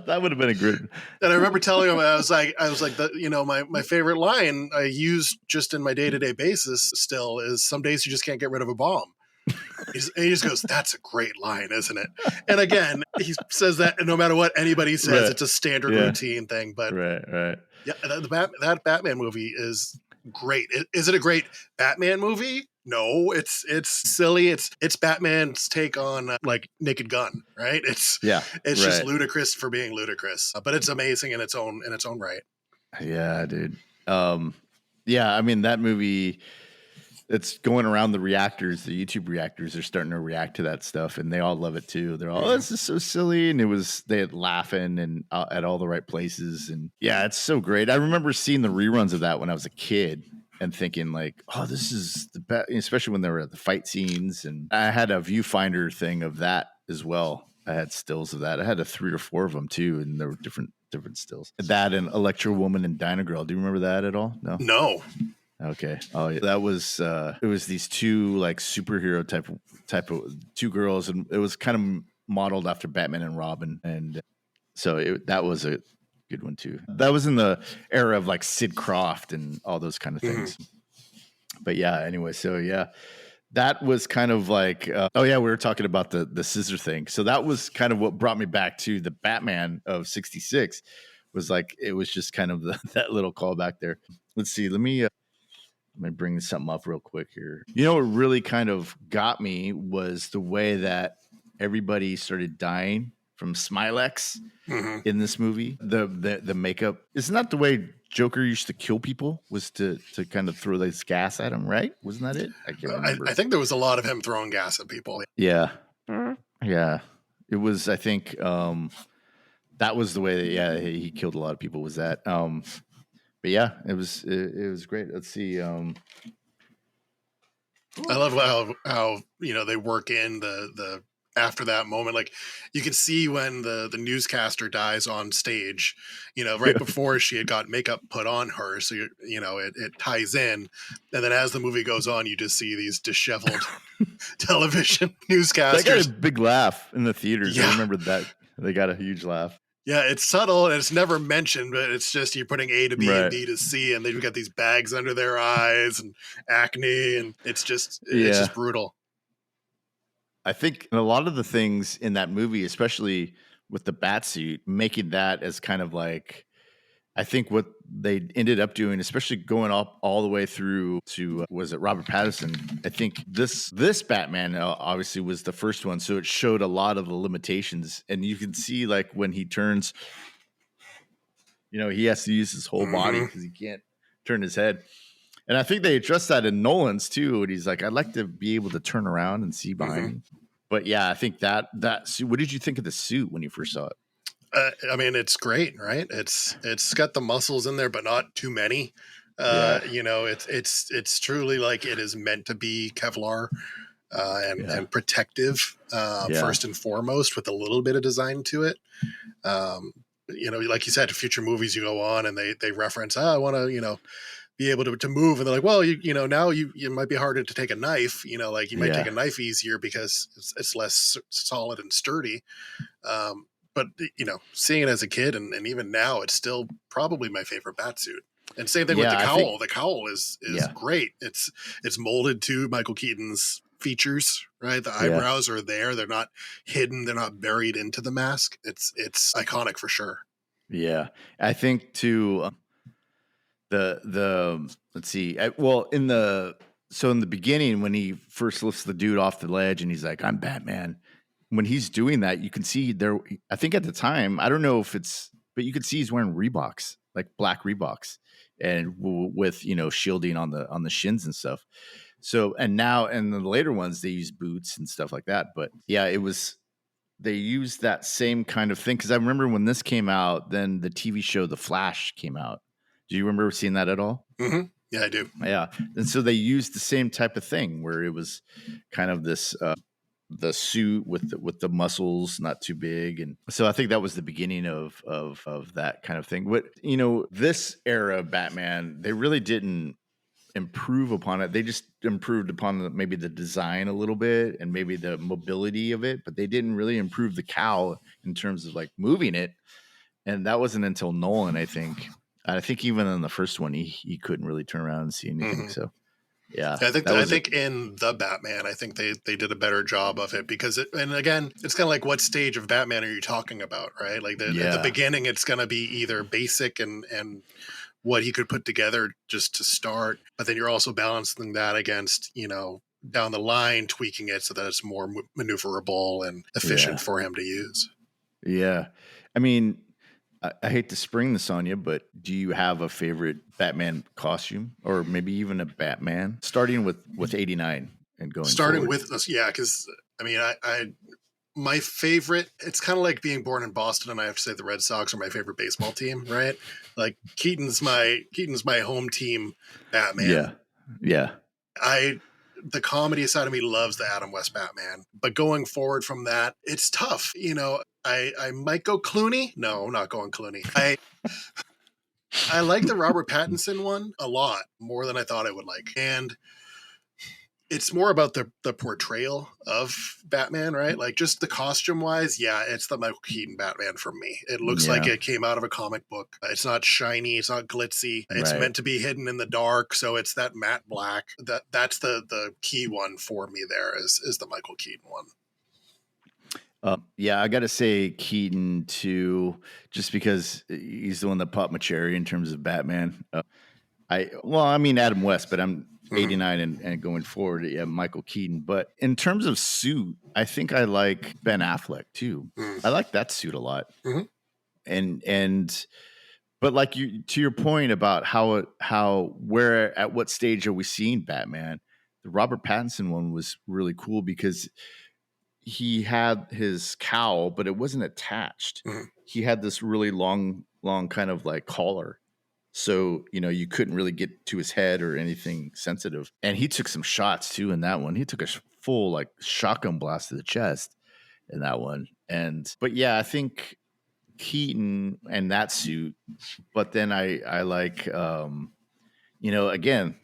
Speaker 1: That would have been a good.
Speaker 2: And I remember telling him, I was like, my favorite line I use just in my day-to-day basis still is, some days you just can't get rid of a bomb. He just goes, that's a great line, isn't it? And again, he says that no matter what anybody says, it's a standard routine thing. But
Speaker 1: right.
Speaker 2: Yeah, that Batman movie is great. Is it a great Batman movie? No, it's silly. It's Batman's take on like Naked Gun, right? It's just ludicrous for being ludicrous, but it's amazing in its own right.
Speaker 1: Yeah, dude. I mean, that movie, it's going around the reactors, the YouTube reactors are starting to react to that stuff and they all love it too. They're all, this is so silly. And they had laughing and at all the right places. And yeah, it's so great. I remember seeing the reruns of that when I was a kid and thinking like, oh, this is the best, especially when there were the fight scenes. And I had a viewfinder thing of that as well. I had stills of that. I had 3 or 4 of them too. And there were different stills. That and Electro Woman and Dynagirl. Do you remember that at all?
Speaker 2: No.
Speaker 1: Okay. Oh, yeah. That was it was these 2 like superhero type of 2 girls, and it was kind of modeled after Batman and Robin, and so that was a good one too. That was in the era of like Sid Croft and all those kind of things. But yeah, anyway, so yeah, that was kind of like we were talking about the scissor thing. So that was kind of what brought me back to the Batman of '66. Was like, it was just kind of that little callback there. Let's see. Let me bring something up real quick here. What really kind of got me was the way that everybody started dying from Smilex in this movie. The makeup, isn't that the way Joker used to kill people? Was to kind of throw this gas at him, right? Wasn't that it? I can't remember.
Speaker 2: I think there was a lot of him throwing gas at people.
Speaker 1: Yeah, yeah. It was. I think that was the way that he killed a lot of people. Was that? But yeah, it was great. Let's see. I
Speaker 2: love how they work in the after that moment, like you can see when the newscaster dies on stage, right before she had got makeup put on her, so it ties in, and then as the movie goes on, you just see these disheveled television newscasters.
Speaker 1: They got a big laugh in the theaters. I remember that. They got a huge laugh.
Speaker 2: Yeah, it's subtle and it's never mentioned, but it's just you're putting A to B and B to C, and they've got these bags under their eyes and acne, and it's just brutal.
Speaker 1: I think a lot of the things in that movie, especially with the bat suit, making that as kind of like, I think what they ended up doing, especially going up all the way through to, was it Robert Pattinson? I think this Batman obviously was the first one. So it showed a lot of the limitations. And you can see like when he turns, he has to use his whole body because he can't turn his head. And I think they addressed that in Nolan's too. And he's like, I'd like to be able to turn around and see behind me. But yeah, I think that suit, what did you think of the suit when you first saw it?
Speaker 2: I mean, it's great, right? It's got the muscles in there, but not too many. It's truly like it is meant to be Kevlar and protective first and foremost, with a little bit of design to it. Like you said, future movies you go on and they reference, I want to, be able to move, and they're like, well, now you might be harder to take a knife, like you might take a knife easier because it's less solid and sturdy. But seeing it as a kid and even now, it's still probably my favorite batsuit. And same thing with the cowl. The cowl is great. It's molded to Michael Keaton's features, right? The eyebrows are there. They're not hidden. They're not buried into the mask. It's iconic for sure.
Speaker 1: Yeah. I think too, the let's see. In the beginning, when he first lifts the dude off the ledge and he's like, I'm Batman. When he's doing that, you can see there, I think at the time, I don't know if it's, but you could see he's wearing Reeboks, like black Reeboks, and with, shielding on the shins and stuff. So, and now, and the later ones, they use boots and stuff like that. But yeah, they used that same kind of thing. Cause I remember when this came out, then the TV show, The Flash, came out. Do you remember seeing that at all?
Speaker 2: Mm-hmm. Yeah, I do.
Speaker 1: Yeah. And so they used the same type of thing where it was kind of this, the suit with the muscles not too big, and so I think that was the beginning of that kind of thing. What this era Batman, they really didn't improve upon it. They just improved upon maybe the design a little bit and maybe the mobility of it, but they didn't really improve the cowl in terms of like moving it. And that wasn't until Nolan, I think. I think even in the first one, he couldn't really turn around and see anything. So. Yeah,
Speaker 2: I think in the Batman, I think they did a better job of it because and again, it's kind of like, what stage of Batman are you talking about, right? Like at the beginning, it's going to be either basic and what he could put together just to start, but then you're also balancing that against, down the line, tweaking it so that it's more maneuverable and efficient for him to use.
Speaker 1: Yeah. I mean, I hate to spring this on you, but do you have a favorite Batman costume, or maybe even a Batman, starting with 89 and going
Speaker 2: starting
Speaker 1: forward?
Speaker 2: With because I mean, I my favorite, it's kind of like being born in Boston and I have to say the Red Sox are my favorite baseball team, right? Like Keaton's my home team Batman.
Speaker 1: Yeah.
Speaker 2: The comedy side of me loves the Adam West Batman, but going forward from that, it's tough. I might go Clooney. No, I'm not going Clooney. I like the Robert Pattinson one a lot more than I thought I would like. And it's more about the portrayal of Batman, right? Like just the costume wise. Yeah, it's the Michael Keaton Batman for me. It looks like it came out of a comic book. It's not shiny. It's not glitzy. It's meant to be hidden in the dark. So it's that matte black. That's the key one for me there is the Michael Keaton one.
Speaker 1: I got to say Keaton too, just because he's the one that popped my cherry in terms of Batman. I mean Adam West, but '89 and going forward, yeah, Michael Keaton. But in terms of suit, I think I like Ben Affleck too. I like that suit a lot. And but like to your point about where at what stage are we seeing Batman? The Robert Pattinson one was really cool because he had his cowl, but it wasn't attached. He had this really long kind of like collar. So, you couldn't really get to his head or anything sensitive. And he took some shots too in that one. He took a full like shotgun blast to the chest in that one. But yeah, I think Keaton and that suit. But then I like, again,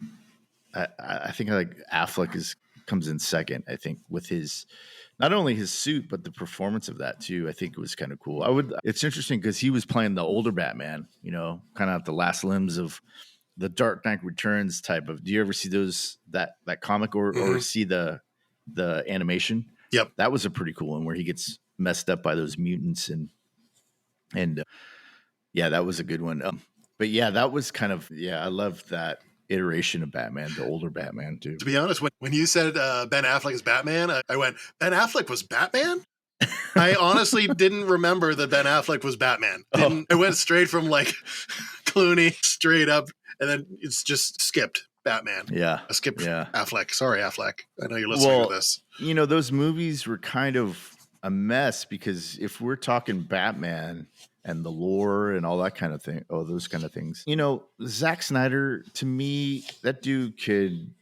Speaker 1: I think I like Affleck comes in second, I think, with his not only his suit, but the performance of that too. I think it was kind of cool. It's interesting because he was playing the older Batman, kind of at the last limbs of the Dark Knight Returns type of. Do you ever see that comic or see the animation?
Speaker 2: Yep,
Speaker 1: that was a pretty cool one where he gets messed up by those mutants and yeah, that was a good one. But yeah, that was kind of I loved that iteration of Batman, the older Batman too.
Speaker 2: To be honest, when you said Ben Affleck is Batman, I went, Ben Affleck was Batman? I honestly didn't remember that Ben Affleck was Batman. I went straight from like Clooney straight up, and then it's just skipped Batman.
Speaker 1: Yeah.
Speaker 2: I skipped Affleck. Sorry, Affleck. I know you're listening to this.
Speaker 1: Those movies were kind of a mess because if we're talking Batman and the lore and all that kind of thing, those kind of things. Zack Snyder, to me, that dude could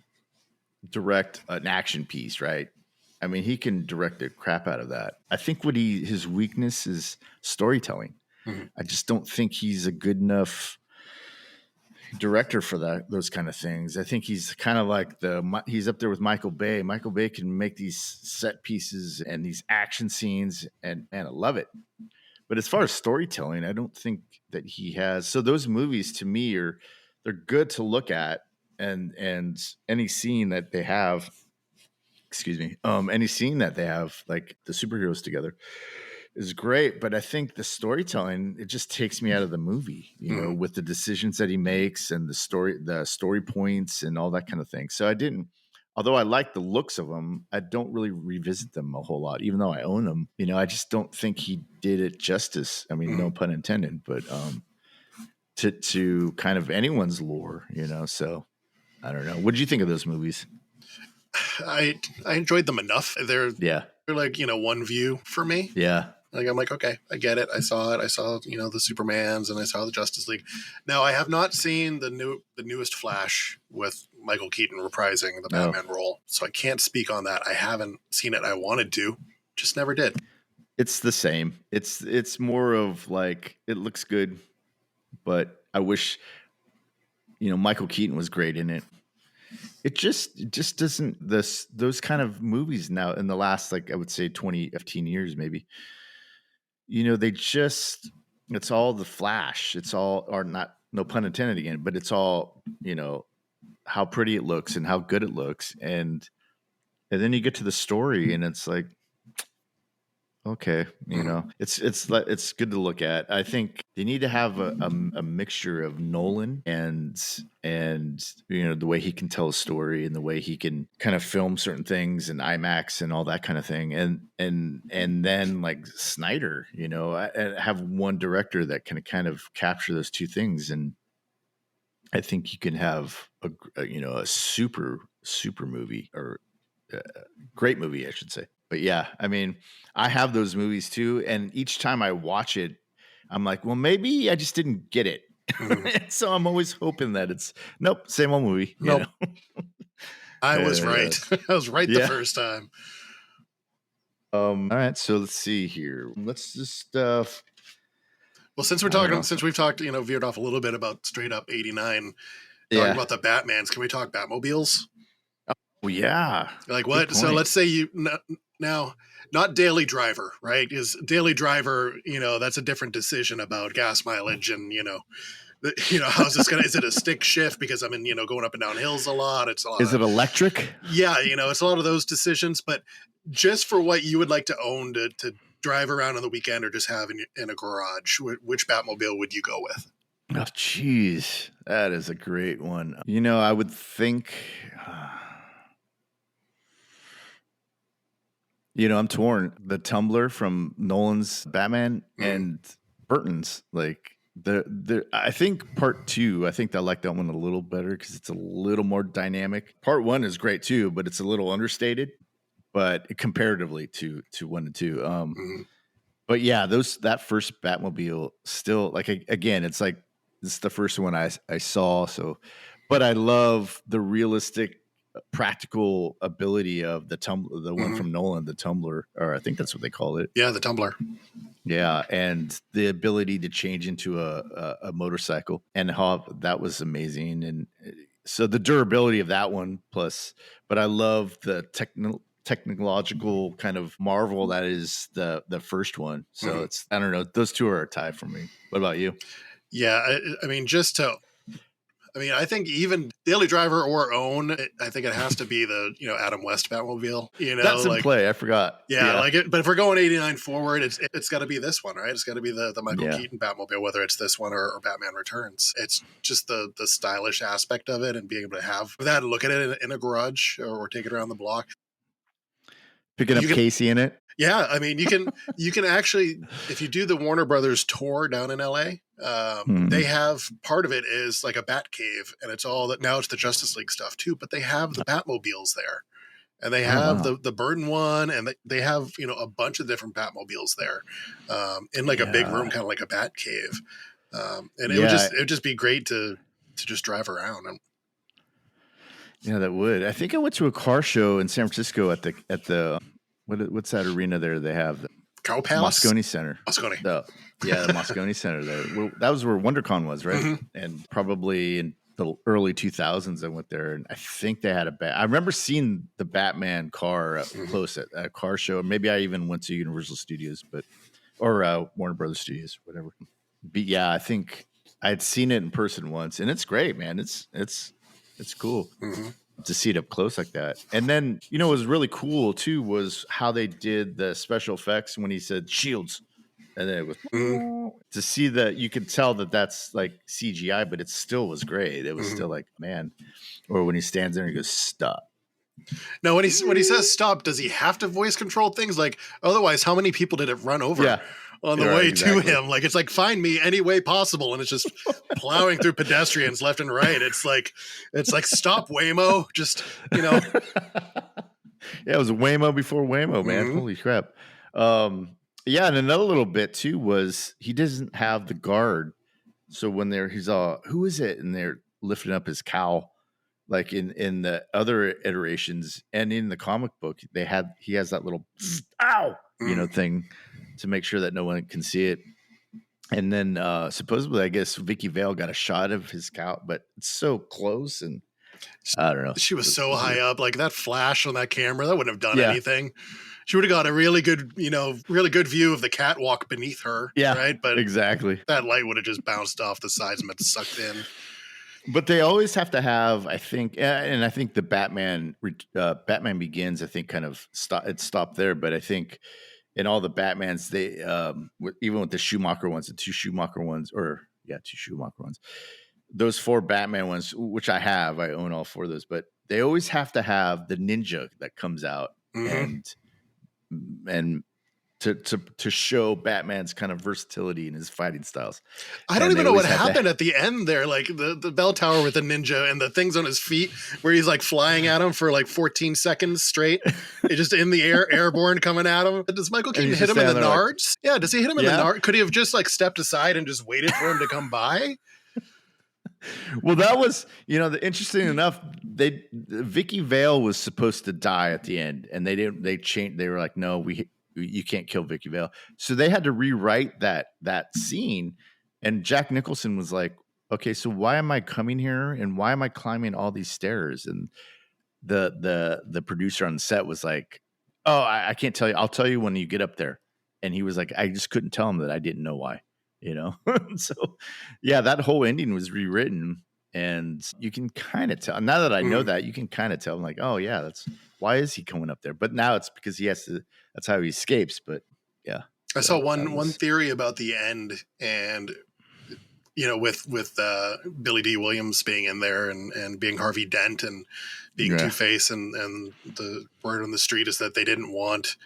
Speaker 1: direct an action piece, right? I mean, he can direct the crap out of that. I think his weakness is storytelling. I just don't think he's a good enough director for those kind of things. I think he's kind of like he's up there with Michael Bay. Michael Bay can make these set pieces and these action scenes, and man, I love it. But as far as storytelling, I don't think that he has. So those movies to me they're good to look at, and any scene that they have, any scene that they have, like the superheroes together, is great. But I think the storytelling, it just takes me out of the movie, with the decisions that he makes and the story points and all that kind of thing. So although I like the looks of them, I don't really revisit them a whole lot, even though I own them. I just don't think he did it justice. I mean, no pun intended, but to kind of anyone's lore, so I don't know. What did you think of those movies?
Speaker 2: I enjoyed them enough. They're like, one view for me.
Speaker 1: Yeah.
Speaker 2: Like, I'm like, okay, I get it. I saw it. I saw, the Supermans, and I saw the Justice League. Now, I have not seen the newest Flash with Michael Keaton reprising the Batman role. So I can't speak on that. I haven't seen it. I wanted to, just never did.
Speaker 1: It's the same. It's more of like, it looks good, but I wish, Michael Keaton was great in it. It just doesn't, those kind of movies now in the last, like, I would say 20, 15 years, maybe, it's all the flash. It's all, or not, no pun intended again, but it's all, how pretty it looks and how good it looks. And then you get to the story and it's like, okay, it's good to look at. I think they need to have a mixture of Nolan and the way he can tell a story and the way he can kind of film certain things and IMAX and all that kind of thing, and then like Snyder, have one director that can kind of capture those two things, and I think you can have a super movie, or great movie, I should say. But yeah, I mean, I have those movies too. And each time I watch it, I'm like, well, maybe I just didn't get it. So I'm always hoping that it's same old movie.
Speaker 2: Nope. I was right. I was right the first time.
Speaker 1: All right. So let's see here. Let's just,
Speaker 2: well, since we've talked, veered off a little bit about straight up 89, talking about the Batmans, can we talk Batmobiles?
Speaker 1: Oh, yeah.
Speaker 2: Like what? So let's say now, not Daily Driver, right? Is Daily Driver, that's a different decision about gas mileage and, how's this is it a stick shift because I'm in, going up and down hills a lot. It's a lot.
Speaker 1: Is it electric?
Speaker 2: Yeah. It's a lot of those decisions, but just for what you would like to own to drive around on the weekend or just have in a garage, which Batmobile would you go with?
Speaker 1: Oh, jeez. That is a great one. You know, I would think, you know, I'm torn. The Tumbler from Nolan's Batman and Burton's, like, I think part 2, I think I like that one a little better because it's a little more dynamic. Part 1 is great too, but it's a little understated, but comparatively to 1 and 2. But yeah, that first Batmobile still, like, again, it's like, this is the first one I saw. So, but I love the realistic, practical ability of the one from Nolan, the Tumbler, or I think that's what they call it.
Speaker 2: Yeah, the Tumbler.
Speaker 1: Yeah, and the ability to change into a motorcycle, and how that was amazing. And so the durability of that one, but I love the technological kind of marvel that is the first one. So it's, I don't know, those two are a tie for me. What about you?
Speaker 2: Yeah, I mean, I think even Daily Driver or Own, I think it has to be the, Adam West Batmobile.
Speaker 1: That's in play. I forgot.
Speaker 2: Yeah, like it. But if we're going 89 forward, it's got to be this one, right? It's got to be the Michael Keaton Batmobile, whether it's this one or Batman Returns. It's just the stylish aspect of it, and being able to have that and look at it in a garage or take it around the block.
Speaker 1: Picking up Casey in it.
Speaker 2: Yeah, I mean, you can actually, if you do the Warner Brothers tour down in LA, they have, part of it is like a Bat Cave, and it's all that, now it's the Justice League stuff too, but they have the Batmobiles there, and they have the Burton one, and they have, a bunch of different Batmobiles there, in like a big room, kind of like a Bat Cave, and it would just be great to just drive around.
Speaker 1: Yeah, that would. I think I went to a car show in San Francisco at the what's that arena there? They have the
Speaker 2: Cow Palace,
Speaker 1: Moscone Center.
Speaker 2: Moscone.
Speaker 1: The Moscone Center there. Well, that was where WonderCon was, right? And probably in the early 2000s, I went there, and I think they had I remember seeing the Batman car up close at a car show. Maybe I even went to Universal Studios, or Warner Brothers Studios, whatever. But yeah, I think I had seen it in person once, and it's great, man. It's cool. To see it up close like that. And then, what was really cool too was how they did the special effects when he said shields, and then it was to see that you could tell that that's like CGI, but it still was great. It was still like, man. Or when he stands there and he goes, stop.
Speaker 2: Now, when he says stop, does he have to voice control things? Like, otherwise, how many people did it run over on the way to him? Like, it's like, find me any way possible, and it's just plowing through pedestrians left and right. It's like stop, Waymo. Just
Speaker 1: Yeah, it was Waymo before Waymo, man. Holy crap. Yeah, and another little bit too was he doesn't have the guard. So when he's all, who is it? And they're lifting up his cowl. Like in the other iterations and in the comic book, he has that little ow, thing to make sure that no one can see it. And then supposedly, I guess Vicky Vale got a shot of his cowl, but it's so close, and I don't know.
Speaker 2: She was so high up, like that flash on that camera, that wouldn't have done anything. She would have got a really good view of the catwalk beneath her.
Speaker 1: Yeah,
Speaker 2: right. But
Speaker 1: exactly,
Speaker 2: that light would have just bounced off the sides and been sucked in.
Speaker 1: But they always have to have, I think, and I think the Batman Begins, I think, kind of stopped there. But I think in all the Batmans, they even with the Schumacher ones, two Schumacher ones, those 4 Batman ones, which I own all 4 of those. But they always have to have the ninja that comes out and to show Batman's kind of versatility in his fighting styles.
Speaker 2: I don't even know what happened at the end there, like the bell tower with the ninja and the things on his feet where he's like flying at him for like 14 seconds straight. It's just in the air, airborne coming at him. Does Michael Keaton hit him in the nards? Like, does he hit him in the nards? Could he have just like stepped aside and just waited for him to come by?
Speaker 1: Well, that was, interesting enough, Vicky Vale was supposed to die at the end, and they didn't. They changed. They were like, no, you can't kill Vicky Vale. So they had to rewrite that scene. And Jack Nicholson was like, okay, so why am I coming here and why am I climbing all these stairs? And the producer on the set was like, oh, I can't tell you. I'll tell you when you get up there. And he was like, I just couldn't tell him that I didn't know why, So yeah, that whole ending was rewritten, and you can kind of tell. Now that I know that, you can kind of tell. I'm like, oh yeah, why is he coming up there? But now it's because he has to. That's how he escapes. But yeah,
Speaker 2: I saw one theory about the end, and with Billy D. Williams being in there and being Harvey Dent and being Two-Face, and the word on the street is that they didn't want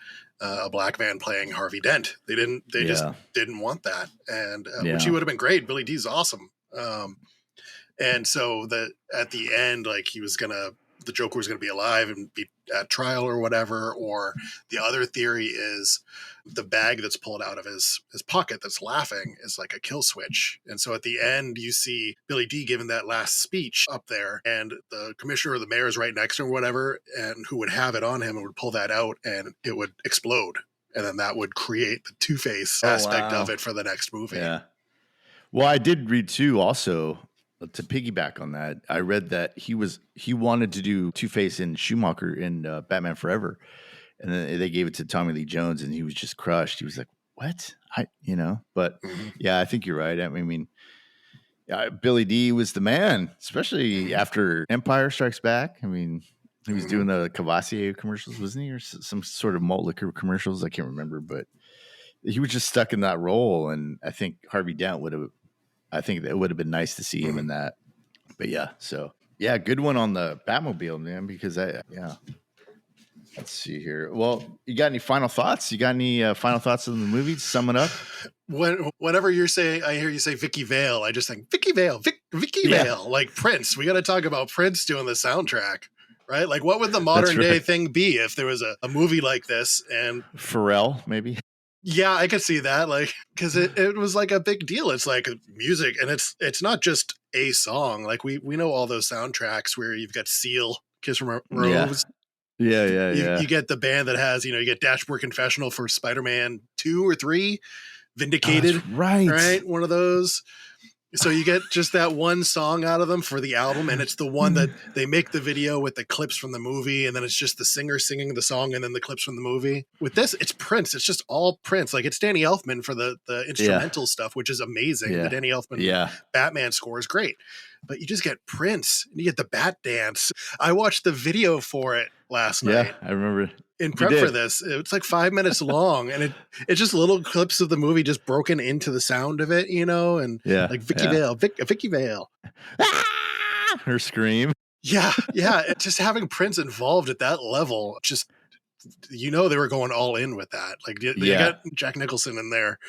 Speaker 2: a black man playing Harvey Dent. They just didn't want that, and which he would have been great. Billy D's awesome. And so at the end, like the Joker was gonna be alive and be at trial or whatever. Or the other theory is the bag that's pulled out of his pocket that's laughing is like a kill switch. And so at the end, you see Billy D giving that last speech up there, and the commissioner or the mayor is right next to him or whatever, and who would have it on him and would pull that out and it would explode. And then that would create the Two-Face aspect of it for the next movie.
Speaker 1: Yeah. Well, I did read too also, to piggyback on that, I read that he wanted to do Two-Face in Schumacher in Batman Forever, and then they gave it to Tommy Lee Jones, and he was just crushed. He was like, "What?" But yeah, I think you're right. I mean, Billy D was the man, especially after Empire Strikes Back. I mean, he was doing the Cavassier commercials, wasn't he, or some sort of malt liquor commercials? I can't remember, but he was just stuck in that role, and I think Harvey Dent would have. I think it would have been nice to see him in that. But yeah, good one on the Batmobile, man, because let's see here. Well, you got any final thoughts? You got any final thoughts on the movie to sum it up?
Speaker 2: Whenever you're saying, I hear you say Vicky Vale, I just think Vicky Vale, Vicky Vale, like Prince. We got to talk about Prince doing the soundtrack, right? Like, what would the modern day thing be if there was a movie like this? And
Speaker 1: Pharrell, maybe.
Speaker 2: Yeah, I could see that, like, because it was like a big deal. It's like music, and it's not just a song. Like we know all those soundtracks where you've got Seal, Kiss from a Rose.
Speaker 1: Yeah.
Speaker 2: You get the band that has, you get Dashboard Confessional for Spider-Man 2 or 3, Vindicated, right? One of those. So you get just that one song out of them for the album, and it's the one that they make the video with the clips from the movie, and then it's just the singer singing the song and then the clips from the movie. With this, it's Prince. It's just all Prince. Like, it's Danny Elfman for the instrumental stuff, which is amazing. The Danny Elfman Batman score is great. But you just get Prince, and you get the Bat Dance. I watched the video for it last night.
Speaker 1: Yeah, I remember.
Speaker 2: In prep for this, it's like 5 minutes long, and it's just little clips of the movie just broken into the sound of it, and like Vicky Vale, Vicky Vale,
Speaker 1: her scream.
Speaker 2: Yeah. Just having Prince involved at that level, just they were going all in with that. Like they got Jack Nicholson in there,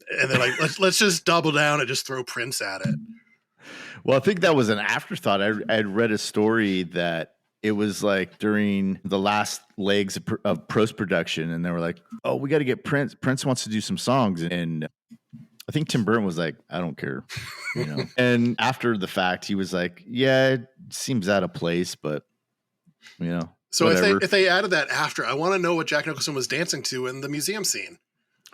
Speaker 2: and they're like, let's just double down and just throw Prince at it.
Speaker 1: Well, I think that was an afterthought. I had read a story that it was like during the last legs of post-production, and they were like, "Oh, we got to get Prince. Prince wants to do some songs." And I think Tim Burton was like, "I don't care," And after the fact, he was like, "Yeah, it seems out of place, but
Speaker 2: So if they added that after, I want to know what Jack Nicholson was dancing to in the museum scene.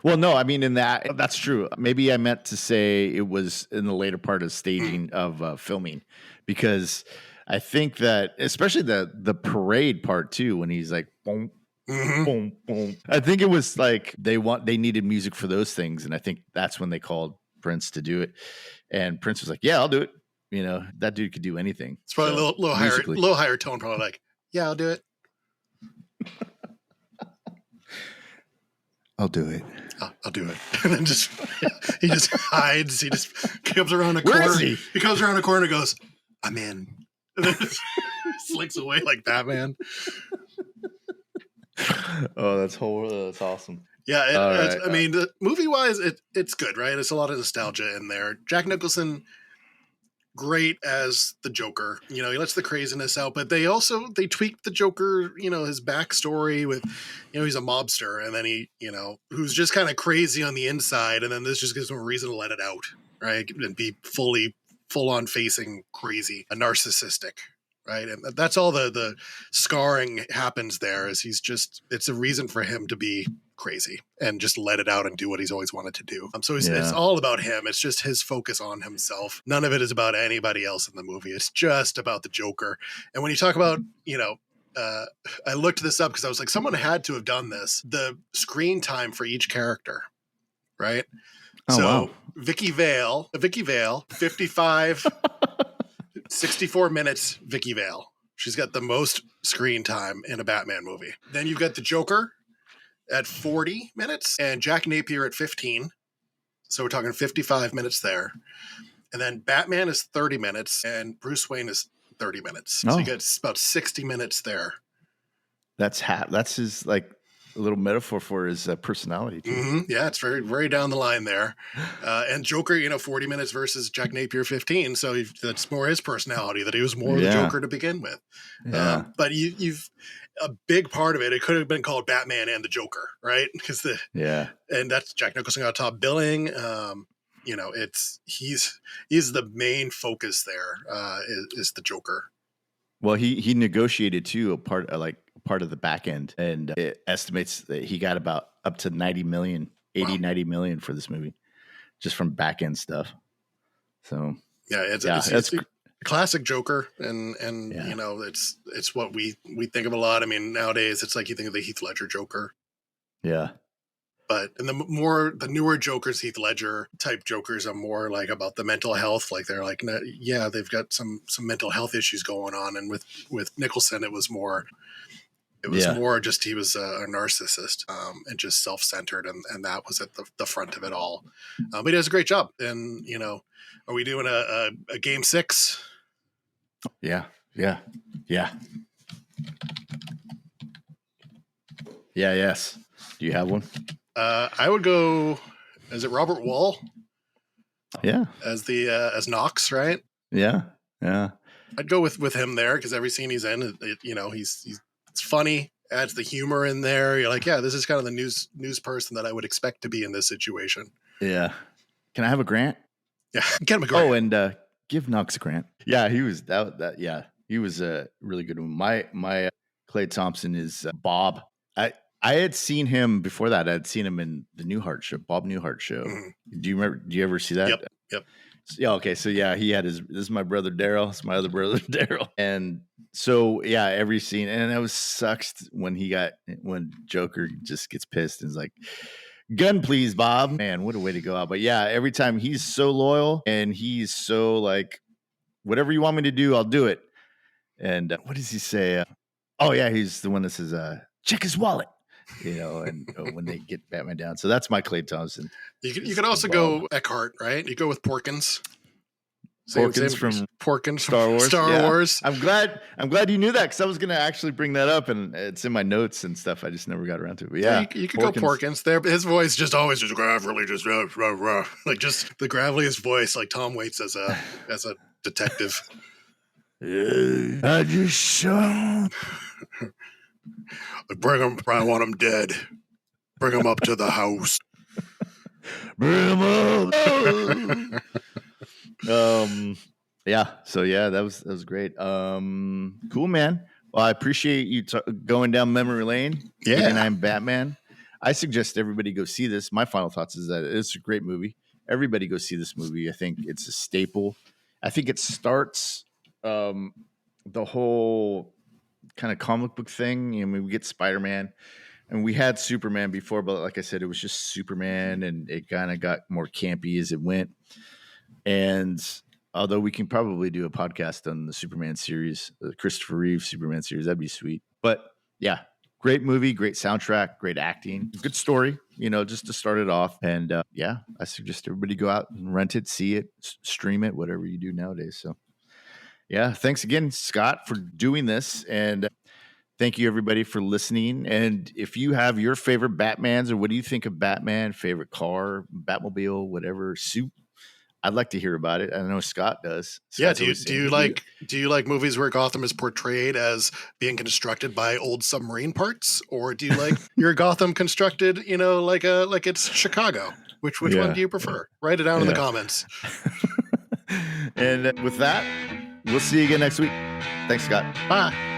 Speaker 1: Well, no, I mean, that's true. Maybe I meant to say it was in the later part of staging of filming, because I think that especially the parade part too, when he's like, boom, boom, boom. I think it was like they needed music for those things, and I think that's when they called Prince to do it. And Prince was like, "Yeah, I'll do it." That dude could do anything.
Speaker 2: It's probably a little higher tone, probably like, "Yeah, I'll do it."
Speaker 1: I'll do it.
Speaker 2: I'll do it. And then he just hides. He just comes around a corner.
Speaker 1: Where is he?
Speaker 2: He comes around a corner and goes, "I'm in." And then slinks away like Batman.
Speaker 1: Oh, that's horrible. That's awesome.
Speaker 2: Yeah, I mean, movie-wise, it's good, right? It's a lot of nostalgia in there. Jack Nicholson, great as the Joker. He lets the craziness out, but they tweaked the Joker, his backstory with, he's a mobster, and then he, who's just kind of crazy on the inside, and then this just gives him a reason to let it out, right? And be full-on facing crazy, a narcissistic, right? And that's all the scarring happens there, is it's a reason for him to be crazy and just let it out and do what he's always wanted to do. So it's all about him. It's just his focus on himself. None of it is about anybody else in the movie. It's just about the Joker. And when you talk about, I looked this up because I was like, someone had to have done this. The screen time for each character, right? Wow. Vicky Vale, 55, 64 minutes, Vicky Vale. She's got the most screen time in a Batman movie. Then you've got the Joker at 40 minutes and Jack Napier at 15. So we're talking 55 minutes there. And then Batman is 30 minutes and Bruce Wayne is 30 minutes. So you get about 60 minutes there.
Speaker 1: That's his like a little metaphor for his personality too.
Speaker 2: Mm-hmm. Yeah, it's very, very down the line there. And Joker, 40 minutes versus Jack Napier 15. So that's more his personality, that he was more the Joker to begin with.
Speaker 1: Yeah.
Speaker 2: But you've a big part of it. It could have been called Batman and the Joker, right? Because and that's Jack Nicholson got top billing. He's the main focus there. Is the Joker.
Speaker 1: Well, he negotiated too a part of the back end, and it estimates that he got about up to 90 million for this movie, just from back end stuff. So
Speaker 2: it's classic Joker, and it's what we think of a lot. I mean, nowadays it's like you think of the Heath Ledger Joker.
Speaker 1: Yeah.
Speaker 2: But the newer Jokers, Heath Ledger type Jokers, are more like about the mental health. Like they're like, they've got some mental health issues going on. And with Nicholson, it was more just he was a narcissist and just self-centered, and that was at the front of it all. But he does a great job. And are we doing a game 6?
Speaker 1: Yeah. Yes. Do you have one?
Speaker 2: I would go. Is it Robert Wall?
Speaker 1: Yeah.
Speaker 2: As Knox, right?
Speaker 1: Yeah.
Speaker 2: I'd go with him there because every scene he's in, he's it's funny, adds the humor in there. You're like, this is kind of the news person that I would expect to be in this situation.
Speaker 1: Yeah. Can I have a Grant?
Speaker 2: Yeah, get him a Grant.
Speaker 1: Oh, and give Knox a Grant. Yeah, he was that. Yeah, he was a really good one. My Clay Thompson is Bob. I had seen him before that. I'd seen him in the Newhart show, Bob Newhart show. Mm-hmm. Do you remember? Do you ever see that?
Speaker 2: Yep.
Speaker 1: Yeah. Okay. So he had this is my brother Daryl. It's my other brother Daryl. And so every scene, and it sucks when Joker just gets pissed and is like, "Gun, please, Bob." Man, what a way to go out. But every time he's so loyal and he's so like, whatever you want me to do, I'll do it. And what does he say? He's the one that says, "Check his wallet." And when they get Batman down. So that's my Clay Thompson.
Speaker 2: You could also go Eckhart, right? You go with Porkins.
Speaker 1: Porkins from
Speaker 2: Porkins
Speaker 1: Star Wars.
Speaker 2: Star Wars.
Speaker 1: I'm glad you knew that, because I was going to actually bring that up, and it's in my notes and stuff. I just never got around to it. But
Speaker 2: you could go Porkins there, but his voice just always just gravelly, just like just the graveliest voice, like Tom Waits as a detective.
Speaker 1: I just saw.
Speaker 2: Bring him. I want him dead. Bring him up to the house.
Speaker 1: Bring him up. So that was great. Cool, man. Well, I appreciate you going down memory lane.
Speaker 2: Yeah.
Speaker 1: And I'm Batman. I suggest everybody go see this. My final thoughts is that it's a great movie. Everybody go see this movie. I think it's a staple. I think it starts the whole kind of comic book thing. We get Spider-Man, and we had Superman before, but like I said, it was just Superman, and it kind of got more campy as it went. And although we can probably do a podcast on the Superman series, the Christopher Reeve Superman series, that'd be sweet. But great movie, great soundtrack, great acting, good story, just to start it off. And I suggest everybody go out and rent it, see it, stream it, whatever you do nowadays. So thanks again, Scott, for doing this. And thank you, everybody, for listening. And if you have your favorite Batmans, or what do you think of Batman, favorite car, Batmobile, whatever, suit, I'd like to hear about it. I know Scott does.
Speaker 2: Do you like movies where Gotham is portrayed as being constructed by old submarine parts, or do you like your Gotham constructed, like it's Chicago? Which one do you prefer? Write it down in the comments.
Speaker 1: And with that, we'll see you again next week. Thanks, Scott.
Speaker 2: Bye.